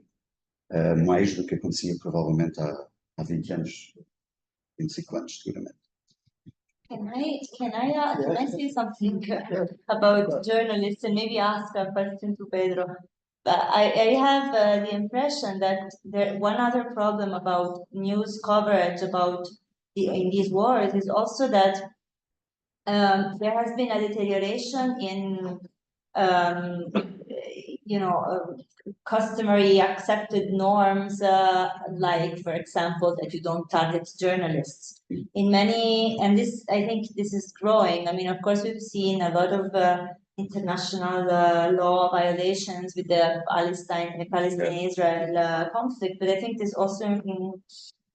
mais do que acontecia provavelmente há 20 anos, 25 anos, seguramente. Can I say something about journalists and maybe ask a question to Pedro? I have the impression that one other problem about news coverage about in these wars is also that there has been a deterioration in customary accepted norms, like, for example, that you don't target journalists. In many, and this, I think this is growing. I mean, of course, we've seen a lot of international law violations with the Palestine-Israel conflict, but I think this also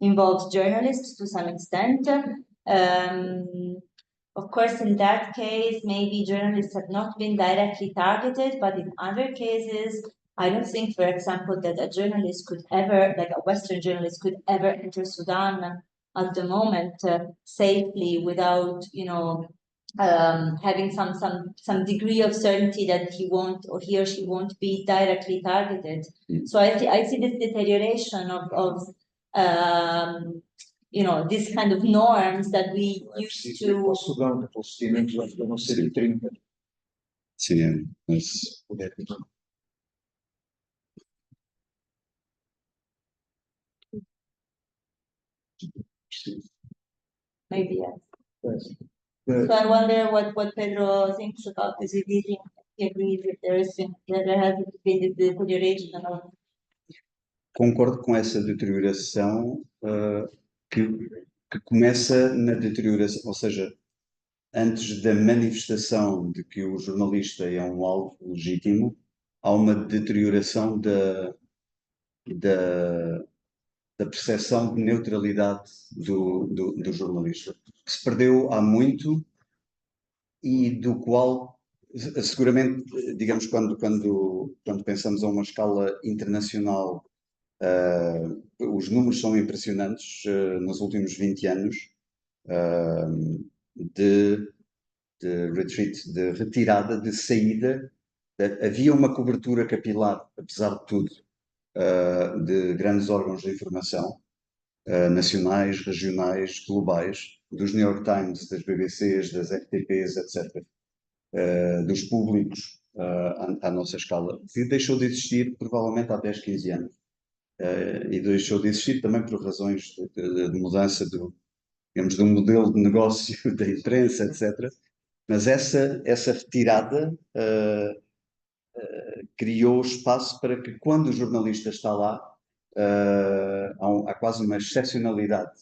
involves journalists to some extent. Of course, in that case, maybe journalists have not been directly targeted, but in other cases, I don't think, for example, that a journalist could ever, like a Western journalist, could ever enter Sudan at the moment safely without, having some degree of certainty that he or she won't be directly targeted. So I see this deterioration of this kind of norms that we used to. O Sudão, da Palestina, para não ser 30. Sim, mas Maybe, yes. Yes. So I wonder what Pedro thinks about this. If he agrees that there has been this deterioration of. concordo com essa deterioração que começa na deterioração, ou seja, antes da manifestação de que o jornalista é um alvo legítimo, há uma deterioração da percepção de neutralidade do jornalista, que se perdeu há muito e do qual, seguramente, digamos, quando pensamos a uma escala internacional, os números são impressionantes nos últimos 20 anos de retreat, de retirada, de saída. Havia uma cobertura capilar, apesar de tudo, de grandes órgãos de informação, nacionais, regionais, globais, dos New York Times, das BBCs, das RTPs, etc., dos públicos à nossa escala, que deixou de existir provavelmente há 10, 15 anos. E deixou de existir também por razões de mudança digamos, do modelo de negócio da imprensa, etc. Mas essa retirada criou espaço para que, quando o jornalista está lá, há quase uma excepcionalidade.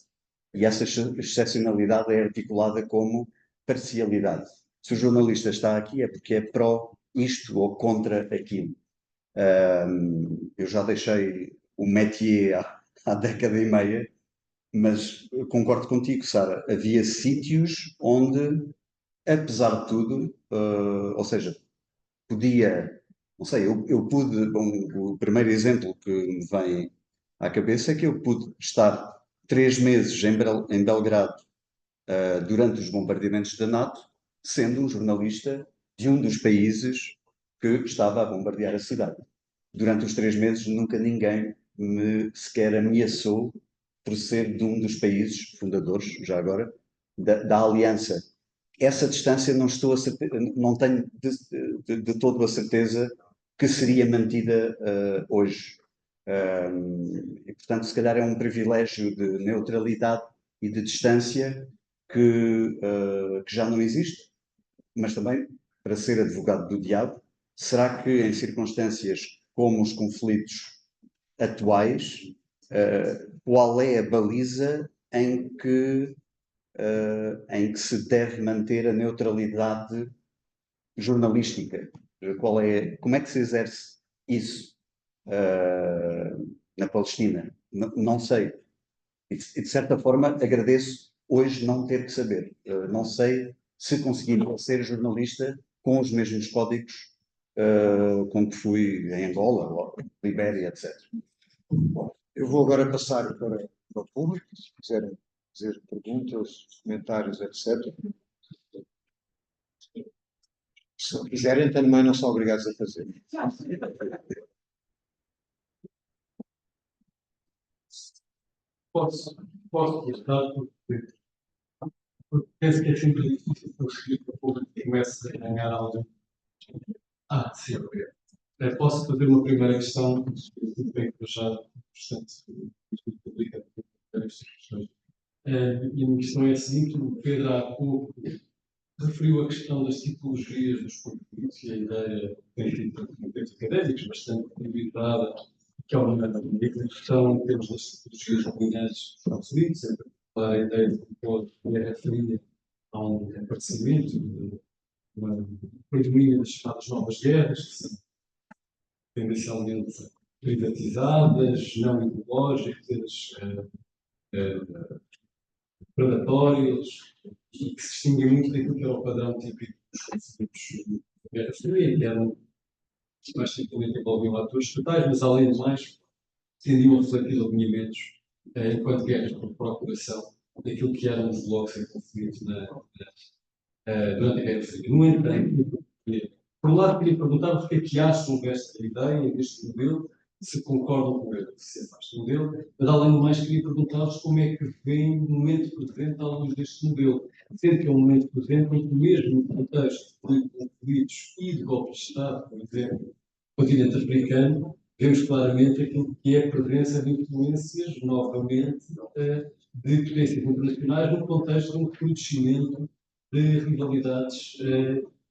E essa excepcionalidade é articulada como parcialidade. Se o jornalista está aqui é porque é pró isto ou contra aquilo. Eu já deixei o métier há década e meia, mas concordo contigo, Sara. Havia sítios onde, apesar de tudo, ou seja, podia, não sei, eu pude, o primeiro exemplo que me vem à cabeça é que eu pude estar 3 meses em Belgrado durante os bombardeamentos da NATO, sendo um jornalista de um dos países que estava a bombardear a cidade. Durante os 3 meses nunca ninguém me sequer ameaçou por ser de um dos países fundadores, já agora, da aliança. Essa distância não tenho de todo a certeza que seria mantida hoje. E, portanto, se calhar é um privilégio de neutralidade e de distância que já não existe, mas também, para ser advogado do diabo, será que em circunstâncias como os conflitos atuais, qual é a baliza em que se deve manter a neutralidade jornalística? Como é que se exerce isso na Palestina? Não sei. E de certa forma agradeço hoje não ter que saber. Não sei se conseguiria ser jornalista com os mesmos códigos com que fui em Angola, ou Libéria, etc. Eu vou agora passar para o público, se quiserem fazer perguntas, comentários, etc. Se não quiserem, também não são obrigados a fazer. Posso gostar porque penso que é sempre difícil conseguir que o público comece a ganhar algo. Sim, obrigado. Posso fazer uma primeira questão, bem que eu já, portanto, publica estas questões. E a minha questão é a seguinte: o Pedro há pouco referiu a questão das tipologias dos conflitos e a ideia que tem tido para conflitos académicos bastante limitada, que é uma questão em termos das tipologias dominantes dos conflitos, em particular a ideia de que pode referir a um aparecimento de uma predomínio das chamadas novas guerras, que são tendencialmente privatizadas, não ideológicas, predatórias, e que se distinguem muito daquilo que era o padrão típico dos conflitos da Guerra Fria, que eram mais tipicamente envolviam atores totais, mas além do mais, tendiam a refletir alinhamentos enquanto guerras por procuração daquilo que eram os blocos em conflito durante a Guerra Fria. No entanto, por um lado, queria perguntar o que é que acham desta ideia, deste modelo, se concordam com ele, se afastam modelo, mas além do mais, queria perguntar-vos como é que veem o momento presente à luz deste modelo, sendo que é um momento presente em que, mesmo no contexto de conflitos e de golpes de Estado, por exemplo, no continente africano, vemos claramente aquilo que é a presença de influências, novamente, de potências internacionais no contexto de um recrudescimento de rivalidades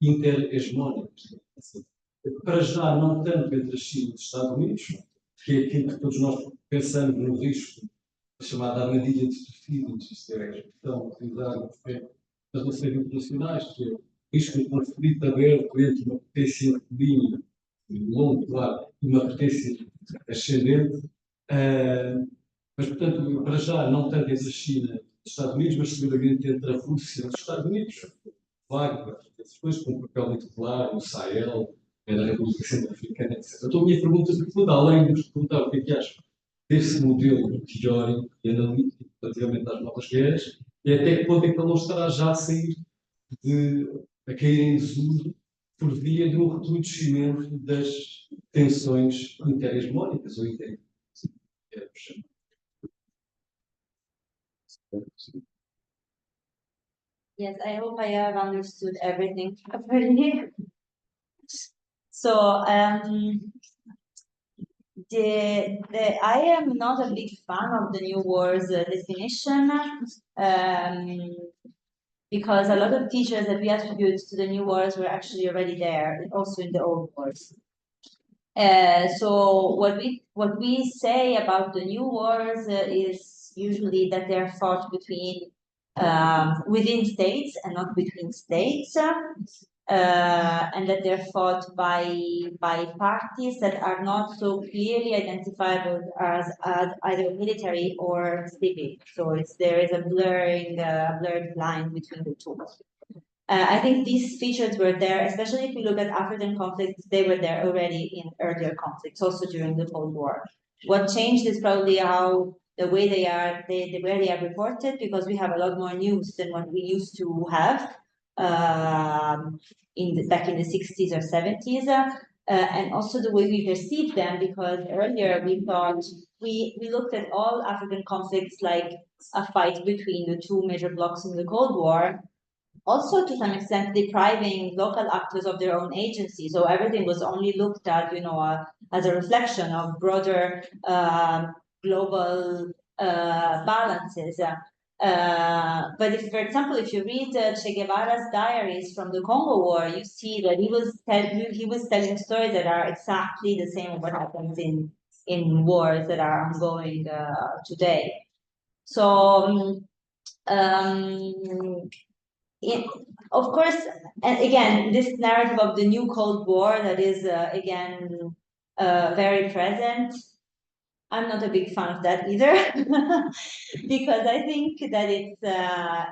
interhegemónicas. Para já, não tanto entre a China e os Estados Unidos, que é aquilo que todos nós pensamos no risco chamada armadilha de Tucídides, isto é a expressão utilizada das relações internacionais, que é o risco de conflito aberto entre uma potência feminina, longo, claro, e uma potência ascendente. Mas, portanto, para já, não tanto entre a China e os Estados Unidos, mas seguramente entre a Rússia e os Estados Unidos. Claro, essas coisas com um papel muito claro, no Sahel, na República Centro-Africana, etc. Então, a minha pergunta de além de perguntar o que é que acham desse modelo teórico e analítico relativamente às novas guerras, e até que ponto é que ele não estará já a sair a cair em desuso por via de um recrudescimento das tensões interhegemónicas ou interhegemónicas. Yes, I hope I have understood everything properly. So, I am not a big fan of the New Wars definition, because a lot of features that we attribute to the New Wars were actually already there, also in the Old Wars. So what we say about the New Wars is usually that they're fought between within states and not between states, and that they're fought by parties that are not so clearly identifiable as either military or civil. So there is a blurred line between the two. I think these features were there, especially if you look at African conflicts, they were there already in earlier conflicts, also during the Cold War. What changed is probably the way they are reported, because we have a lot more news than what we used to have back in the 60s or 70s, and also the way we perceive them, because earlier we thought we looked at all African conflicts like a fight between the two major blocs in the Cold War, also to some extent depriving local actors of their own agency. So everything was only looked at, as a reflection of broader global balances. But if, for example, if you read Che Guevara's diaries from the Congo War, you see that he was telling stories that are exactly the same as what happens in wars that are ongoing today. So, of course, and again, this narrative of the new Cold War that is again very present. I'm not a big fan of that either, because I think that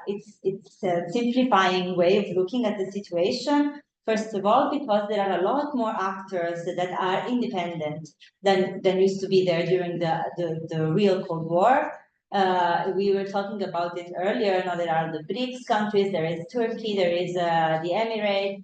it's a simplifying way of looking at the situation. First of all, because there are a lot more actors that are independent than used to be there during the real Cold War. We were talking about it earlier. Now there are the BRICS countries, there is Turkey, there is the Emirates,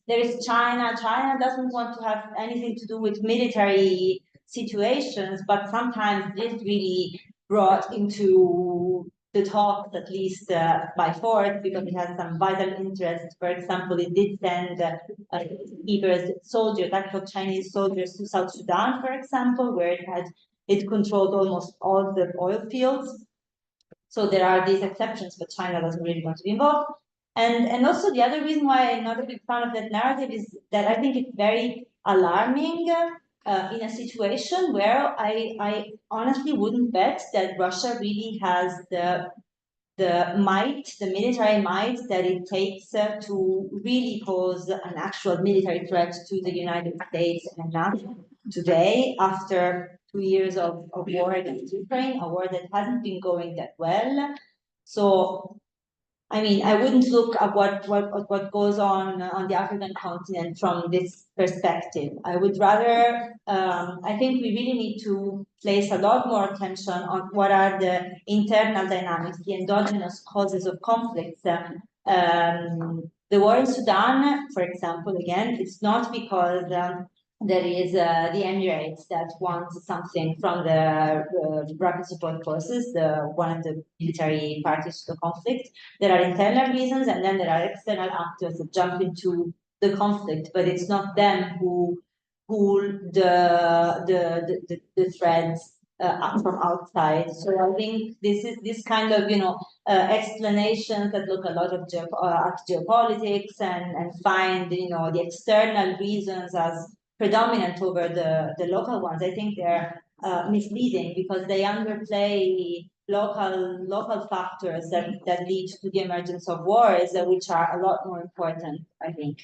there is China. China doesn't want to have anything to do with military situations, but sometimes this really brought into the talks, at least by force, because it has some vital interest. For example, it did send either soldiers, actual Chinese soldiers, to South Sudan, for example, where it controlled almost all the oil fields. So there are these exceptions, but China doesn't really want to be involved. And also the other reason why I'm not a big fan of that narrative is that I think it's very alarming in a situation where I honestly wouldn't bet that Russia really has the might, the military might that it takes to really pose an actual military threat to the United States and NATO today, after 2 years of war against Ukraine, a war that hasn't been going that well. So I mean, I wouldn't look at what goes on the African continent from this perspective. I would rather, I think we really need to place a lot more attention on what are the internal dynamics, the endogenous causes of conflicts. The war in Sudan, for example, again, it's not because there is the Emirates that wants something from the Rapid Support Forces, one of the military parties to the conflict. There are internal reasons, and then there are external actors that jump into the conflict, but it's not them who pull the threads up from outside. So I think this kind of explanations that look a lot of at geopolitics and find the external reasons as predominant over the local ones. I think they're misleading because they underplay local factors that lead to the emergence of wars, which are a lot more important, I think.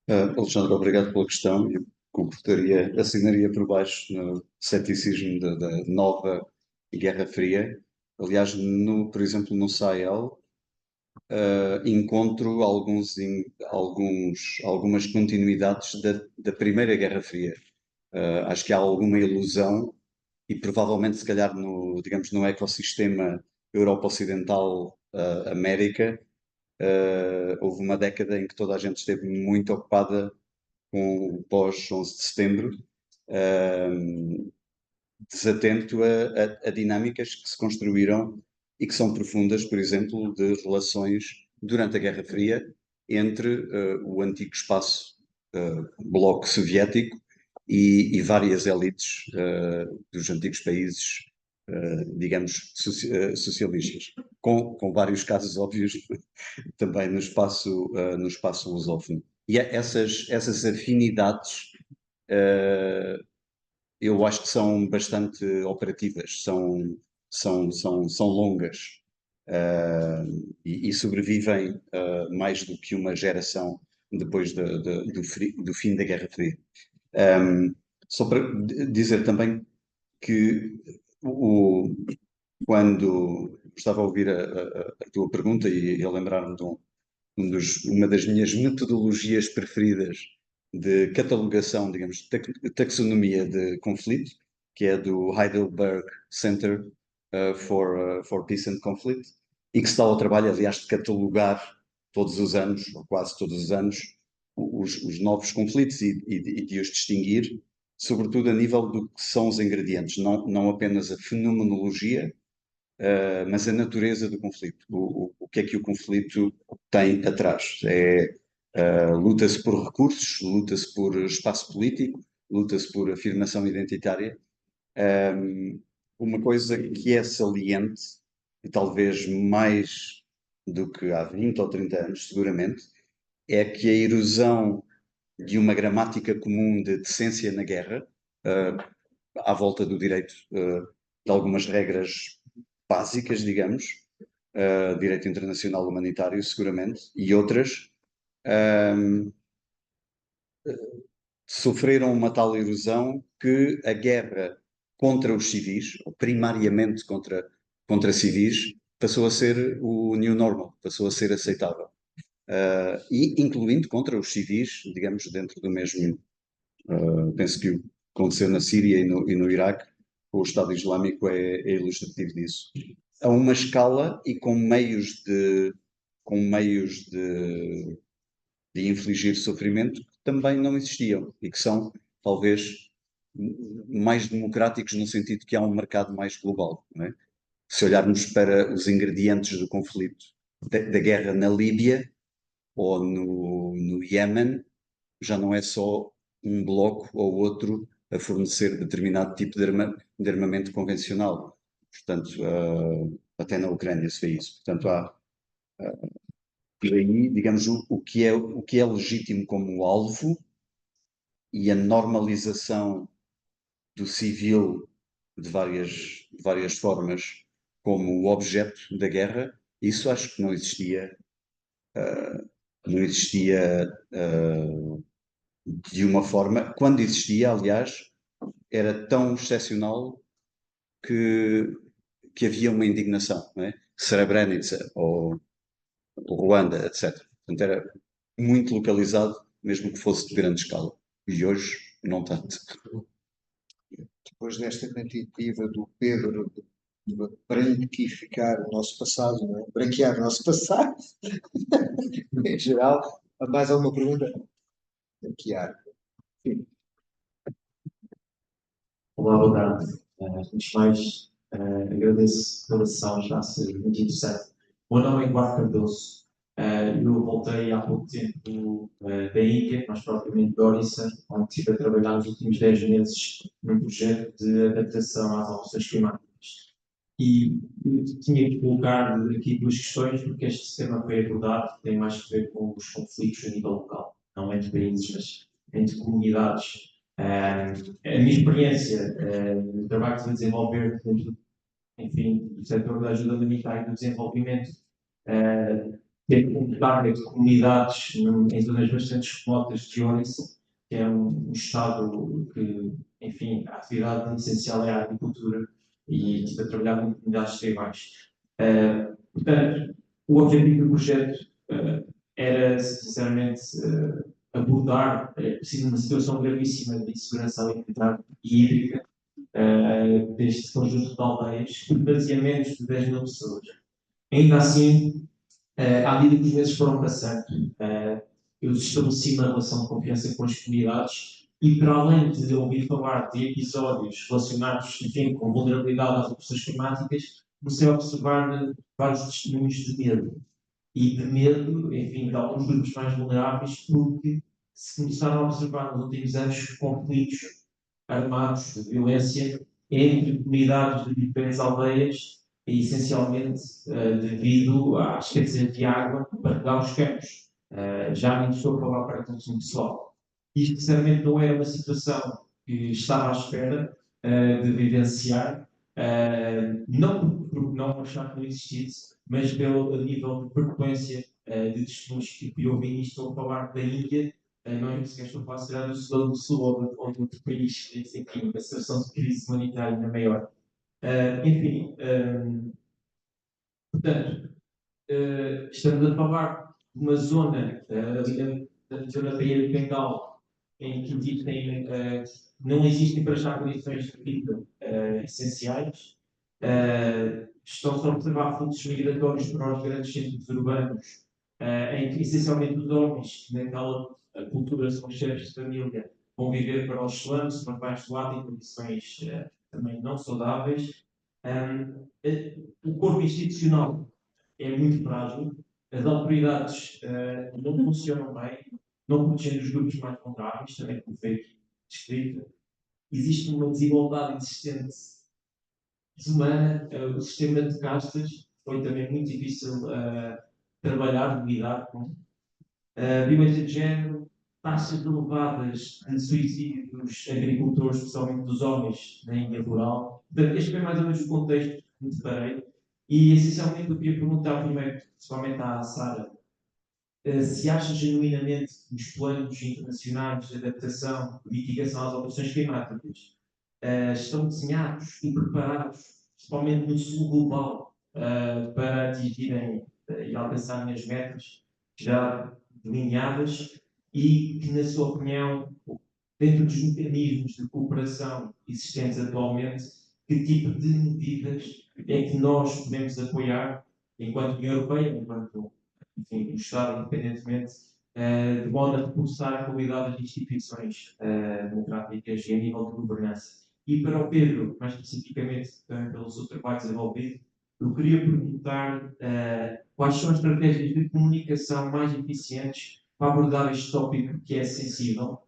Alexandre, obrigado pela questão. Eu assinaria por baixo no ceticismo da nova Guerra Fria. Aliás, por exemplo, no Sahel, encontro algumas continuidades da Primeira Guerra Fria. Acho que há alguma ilusão e provavelmente, se calhar, digamos, no ecossistema Europa Ocidental, América, houve uma década em que toda a gente esteve muito ocupada com o pós-11 de setembro, desatento a dinâmicas que se construíram e que são profundas, por exemplo, de relações durante a Guerra Fria entre o antigo espaço bloco soviético e várias elites dos antigos países, digamos, socialistas, com vários casos óbvios também no espaço lusófono. E essas afinidades eu acho que são bastante operativas, são longas e sobrevivem mais do que uma geração depois do fim da Guerra Fria. Só para dizer também que quando estava a ouvir a tua pergunta e a lembrar-me de uma das minhas metodologias preferidas de catalogação, digamos, taxonomia de conflito, que é do Heidelberg Center for Peace and Conflict, e que se dá ao trabalho, aliás, de catalogar todos os anos, ou quase todos os anos, os novos conflitos e de os distinguir, sobretudo a nível do que são os ingredientes, não apenas a fenomenologia, mas a natureza do conflito. O que é que o conflito tem atrás? Luta-se por recursos, luta-se por espaço político, luta-se por afirmação identitária. Uma coisa que é saliente, e talvez mais do que há 20 ou 30 anos, seguramente, é que a erosão de uma gramática comum de decência na guerra, à volta do direito, de algumas regras básicas, digamos, direito internacional humanitário, seguramente, e outras, sofreram uma tal erosão que a guerra contra os civis, ou primariamente contra civis, passou a ser o new normal, passou a ser aceitável. E incluindo contra os civis, digamos, dentro do mesmo. Penso que o que aconteceu na Síria e no Iraque, com o Estado Islâmico, é ilustrativo disso. A uma escala e com meios de infligir sofrimento que também não existiam e que são, talvez, mais democráticos no sentido que há um mercado mais global. Não é? Se olharmos para os ingredientes do conflito da guerra na Líbia ou no Iémen, já não é só um bloco ou outro a fornecer determinado tipo de armamento convencional. Portanto, até na Ucrânia se vê isso. Portanto, há por aí, digamos, o que é legítimo como alvo e a normalização do civil de várias formas como o objeto da guerra, isso acho que não existia, de uma forma, quando existia, aliás, era tão excepcional que havia uma indignação, não é? Srebrenica ou Ruanda, etc. Portanto, era muito localizado, mesmo que fosse de grande escala. E hoje, não tanto. Depois desta tentativa do Pedro de branquificar o nosso passado, não é? Branquear o nosso passado, em geral, há mais alguma pergunta? Branquear. Sim. Olá, boa tarde. Antes de mais, agradeço pela sessão, já ser muito interessante. O meu nome é Eduardo Cardoso. Eu voltei há pouco tempo da Índia, mais propriamente de Orissa, onde estive a trabalhar nos últimos 10 meses num projeto de adaptação às alterações climáticas. E eu tinha que colocar aqui duas questões, porque este tema foi abordado, tem mais a ver com os conflitos a nível local, não entre países, mas entre comunidades. A minha experiência no trabalho que estou a desenvolver dentro, enfim, do setor da ajuda humanitária e do desenvolvimento, ter como target comunidades em zonas bastante remotas de Orissa, que é um estado que, enfim, a atividade essencial é a agricultura e estive a trabalhar com comunidades tribais. Portanto, o objetivo do projeto era, sinceramente, abordar uma situação gravíssima de insegurança alimentar e hídrica deste conjunto de aldeias, com baseamentos de 10 mil pessoas. Ainda assim, à medida que os meses foram passando, eu estabeleci uma relação de confiança com as comunidades e, para além de ouvir falar de episódios relacionados, enfim, com vulnerabilidade às alterações climáticas, comecei a observar vários testemunhos de medo. E de medo, enfim, de alguns grupos mais vulneráveis, porque se começaram a observar nos últimos anos conflitos armados de violência entre comunidades de diferentes aldeias, e essencialmente devido à escassez de água para regar os campos. Já nem estou a falar para a consumo pessoal. Isto, sinceramente, não era uma situação que estava à espera de vivenciar, não porque não achar que não existisse, mas pelo nível de frequência de testemunhos que eu ouvi. Estou a falar da Índia, não é sequer estou a falar será do Sudão do Sul, onde outro país tem, enfim, uma situação de crise humanitária ainda maior. Enfim, portanto, estamos a falar de uma zona, ali da zona da Ilha de Bengal, em que existem, não existem para já condições de vida essenciais. Estão-se a observar fluxos migratórios para os grandes centros urbanos, em que essencialmente os homens, naquela cultura são chefes de família, vão viver para os slums, para baixo do lado, em condições também não saudáveis. O corpo institucional é muito frágil, as autoridades não funcionam bem, não protegem os grupos mais vulneráveis, também como foi descrito. Existe uma desigualdade existente desumana, o sistema de castas foi também muito difícil trabalhar, lidar com. Violência de género, taxas elevadas de suicídio dos agricultores, especialmente dos homens na Índia rural. Este foi mais ou menos o contexto que me deparei. E, essencialmente, eu queria perguntar primeiro, principalmente à Sara, se acha genuinamente que os planos internacionais de adaptação e mitigação às alterações climáticas estão desenhados e preparados, principalmente no sul global, para atingirem e alcançarem as metas já delineadas e que, na sua opinião, dentro dos mecanismos de cooperação existentes atualmente, que tipo de medidas é que nós podemos apoiar enquanto União Europeia, enquanto, enfim, o Estado, independentemente, de modo a reforçar a qualidade das instituições democráticas e a nível de governança. E para o Pedro, mais especificamente, também pelo seu trabalho desenvolvido, eu queria perguntar quais são as estratégias de comunicação mais eficientes para abordar este tópico que é sensível.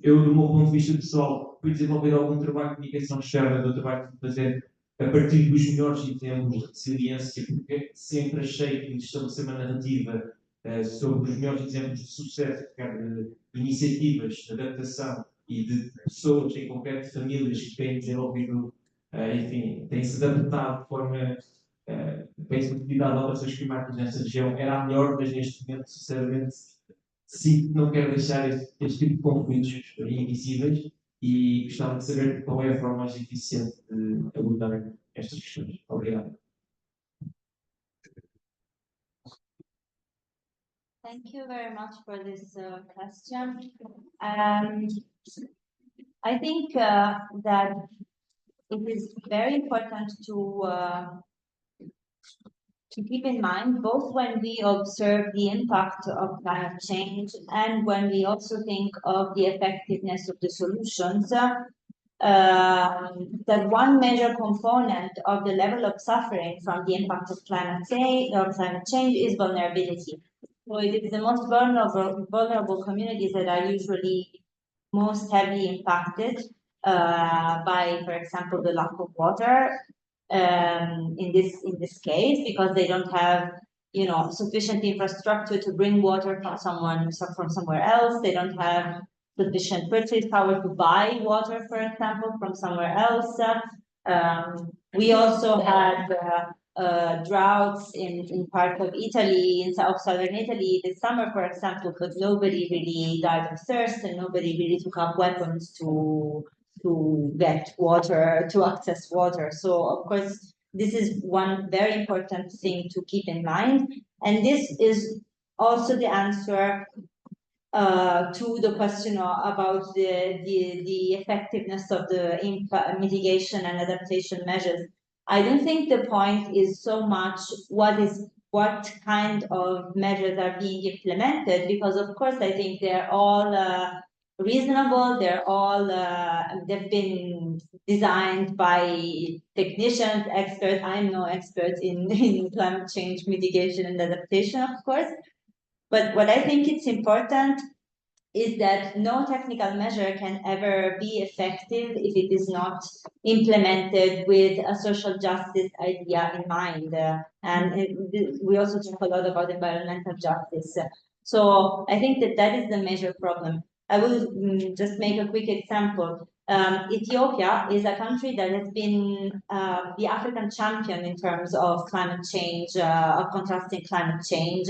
Eu, do meu ponto de vista pessoal, fui desenvolver algum trabalho de comunicação externa do trabalho que fazer a partir dos melhores exemplos de resiliência, porque sempre achei que estabelecer uma narrativa sobre os melhores exemplos de sucesso, quer de iniciativas de adaptação e de pessoas, em concreto famílias que têm desenvolvido, enfim, têm-se adaptado de forma bem sobrevivido às alterações climáticas nesta região, era a melhor, mas neste momento, sinceramente, sim, não quero deixar este tipo de conflitos invisíveis e gostava de saber qual é a forma mais eficiente de abordar estas questões. Obrigado. Thank you very much for this question. I think that it is very important to keep in mind, both when we observe the impact of climate change and when we also think of the effectiveness of the solutions, that one major component of the level of suffering from the impact of climate change is vulnerability. So it is the most vulnerable communities that are usually most heavily impacted by, for example, the lack of water. In this case, because they don't have, sufficient infrastructure to bring water from somewhere else. They don't have sufficient purchase power to buy water, for example, from somewhere else. We also had droughts in parts of Italy, in southern Italy this summer, for example, but nobody really died of thirst and nobody really took up weapons to get water, to access water. So, of course, this is one very important thing to keep in mind. And this is also the answer to the question about the effectiveness of the mitigation and adaptation measures. I don't think the point is so much what kind of measures are being implemented, because of course I think they're all reasonable. They're all they've been designed by technicians, experts. I'm no expert in climate change mitigation and adaptation, of course. But what I think it's important is that no technical measure can ever be effective if it is not implemented with a social justice idea in mind. We also talk a lot about environmental justice. So I think that is the major problem. I will just make a quick example. Ethiopia is a country that has been the African champion in terms of climate change, of contrasting climate change.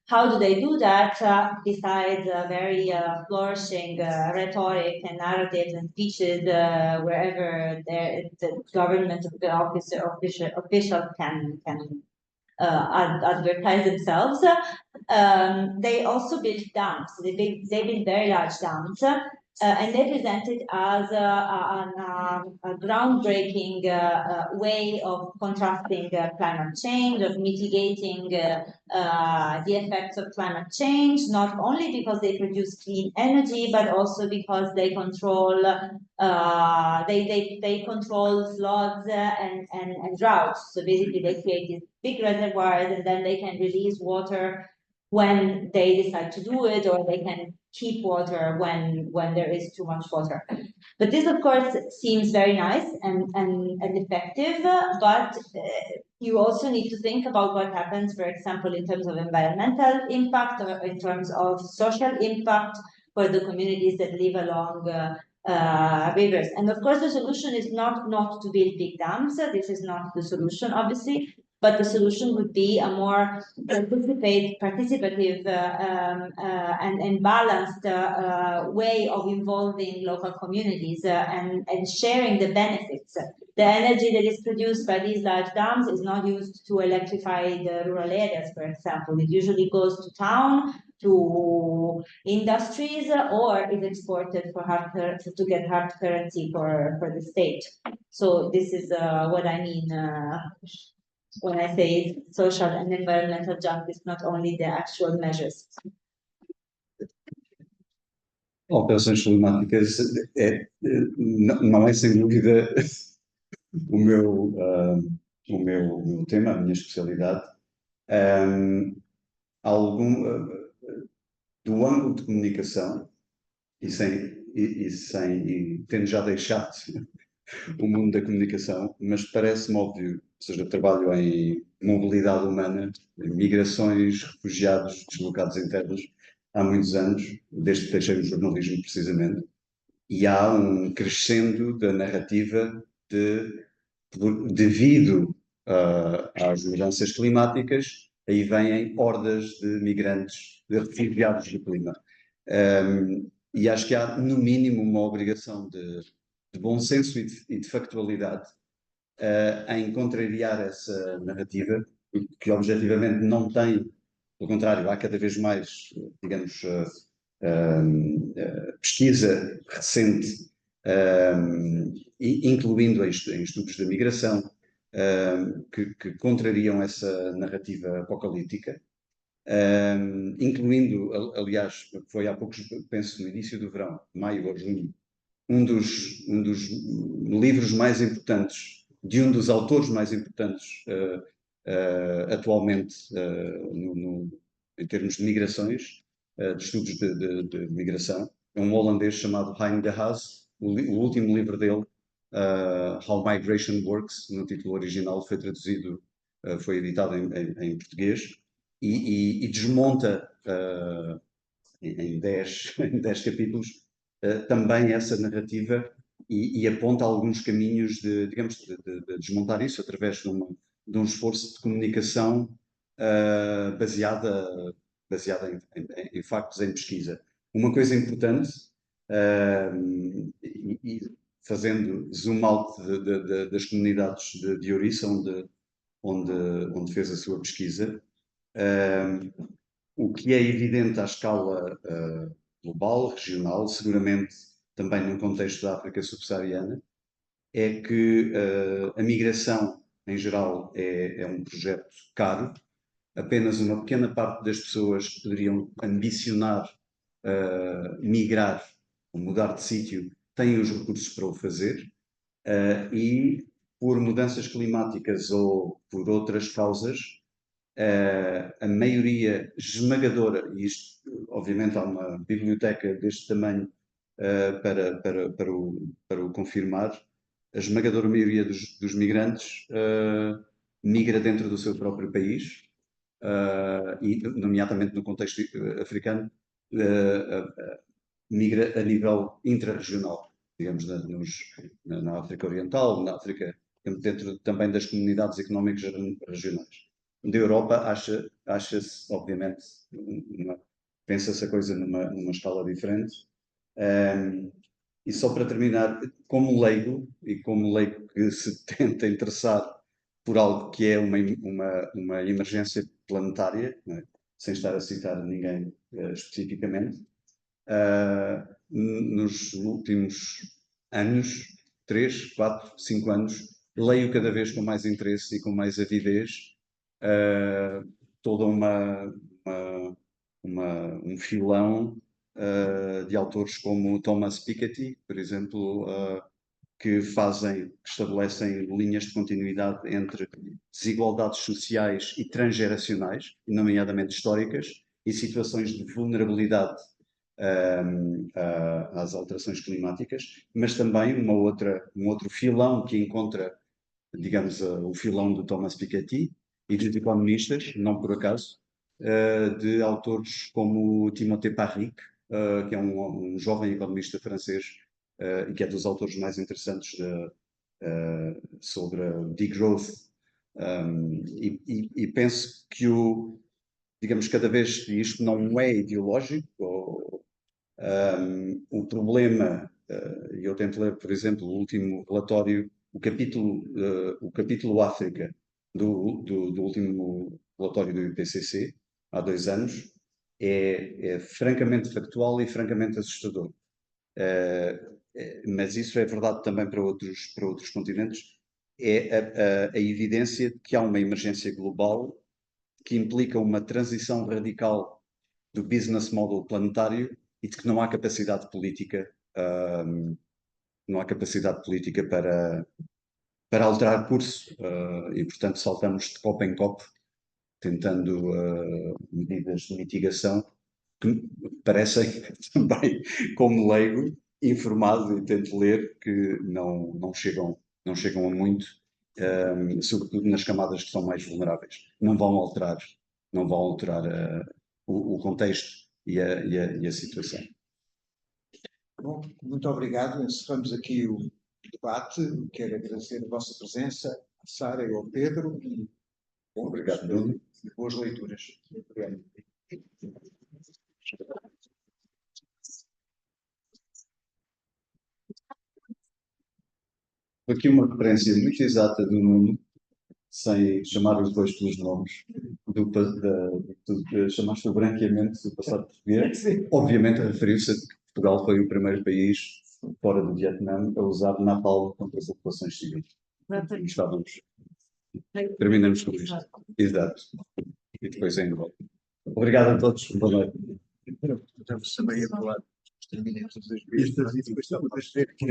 How do they do that? Besides very flourishing rhetoric and narratives and speeches wherever the government officials can advertise themselves. They also built dams. They built very large dams, and they present it as a groundbreaking way of contrasting climate change, of mitigating the effects of climate change, not only because they produce clean energy, but also because they control they control floods and droughts. So basically, they create these big reservoirs, and then they can release water when they decide to do it, or they can keep water when there is too much water. But this, of course, seems very nice and effective, but you also need to think about what happens, for example, in terms of environmental impact or in terms of social impact for the communities that live along rivers. And of course, the solution is not to build big dams. This is not the solution, obviously. but the solution would be a more participative and balanced way of involving local communities and sharing the benefits. The energy that is produced by these large dams is not used to electrify the rural areas, for example. It usually goes to town, to industries, or is exported for to get hard currency for the state. So this is what I mean when I say social and environmental justice, not only the actual measures. Alterações climáticas não é sem dúvida o meu tema, a minha especialidade. Do ângulo de comunicação e tendo já deixado o mundo da comunicação, mas parece-me óbvio, ou seja, trabalho em mobilidade humana, em migrações, refugiados, deslocados internos, há muitos anos, desde que deixei o jornalismo precisamente, e há um crescendo da narrativa devido às mudanças climáticas, aí vêm hordas de migrantes, de refugiados do clima. E acho que há, no mínimo, uma obrigação de bom senso e de factualidade em contrariar essa narrativa, que objetivamente não tem, pelo contrário, há cada vez mais, digamos, pesquisa recente, incluindo em estudos da migração, que contrariam essa narrativa apocalíptica, incluindo, aliás, foi há poucos, penso no início do verão, maio ou junho, um dos livros mais importantes, de um dos autores mais importantes atualmente em termos de migrações, de estudos de migração, é um holandês chamado Hein de Haas. O último livro dele, How Migration Works, no título original, foi traduzido, foi editado em português, e desmonta em 10 capítulos também essa narrativa e aponta alguns caminhos de desmontar isso através de um esforço de comunicação baseada em factos, em pesquisa. Uma coisa importante, e fazendo zoom out das comunidades de Ouriça, onde fez a sua pesquisa, o que é evidente à escala global, regional, seguramente também no contexto da África subsaariana, é que a migração, em geral, é um projeto caro. Apenas uma pequena parte das pessoas que poderiam ambicionar migrar ou mudar de sítio têm os recursos para o fazer, e por mudanças climáticas ou por outras causas, a maioria esmagadora, e isto obviamente há uma biblioteca deste tamanho para o confirmar, a esmagadora maioria dos migrantes migra dentro do seu próprio país, e nomeadamente no contexto africano, migra a nível intrarregional, digamos, na África Oriental, na África, dentro também das comunidades económicas regionais. Da Europa acha-se, obviamente, pensa-se a coisa numa escala diferente. E só para terminar, como leigo que se tenta interessar por algo que é uma emergência planetária, não é? Sem estar a citar ninguém especificamente, nos últimos anos, 3, 4, 5 anos, leio cada vez com mais interesse e com mais avidez todo um filão de autores como Thomas Piketty, por exemplo, que estabelecem linhas de continuidade entre desigualdades sociais e transgeracionais, nomeadamente históricas, e situações de vulnerabilidade às alterações climáticas, mas também um outro filão que encontra, digamos, o filão do Thomas Piketty e dos economistas, não por acaso, de autores como Timothée Parric, que é um jovem economista francês e que é dos autores mais interessantes sobre degrowth E penso que digamos, cada vez isto não é ideológico, o problema, e eu tento ler, por exemplo, o último relatório, o capítulo África do último relatório do IPCC, há 2 anos, é francamente factual e francamente assustador. Mas isso é verdade também para outros continentes. É a evidência de que há uma emergência global que implica uma transição radical do business model planetário e de que não há capacidade política, para alterar curso, e portanto saltamos de copo em copo, tentando medidas de mitigação que me parecem também, como leigo, informado e tento ler, que não chegam a muito, sobretudo nas camadas que são mais vulneráveis. Não vão alterar o contexto e a situação. Bom, muito obrigado. Encerramos aqui o debate. Quero agradecer a vossa presença, a Sara e ao Pedro. E Obrigado, Bruno. boas leituras. Obrigado. Aqui uma referência muito exata do Nuno, sem chamar os dois pelos nomes, chamaste o branqueamento do passado português. Obviamente, referiu-se a que Portugal foi o primeiro país fora do Vietnã a usar napalm contra as populações civis. Estávamos. Terminamos com isto. Exato. E depois ainda volta. Obrigado a todos. Boa noite. Estamos também a falar. Terminemos os 2 meses. E depois estamos a ver que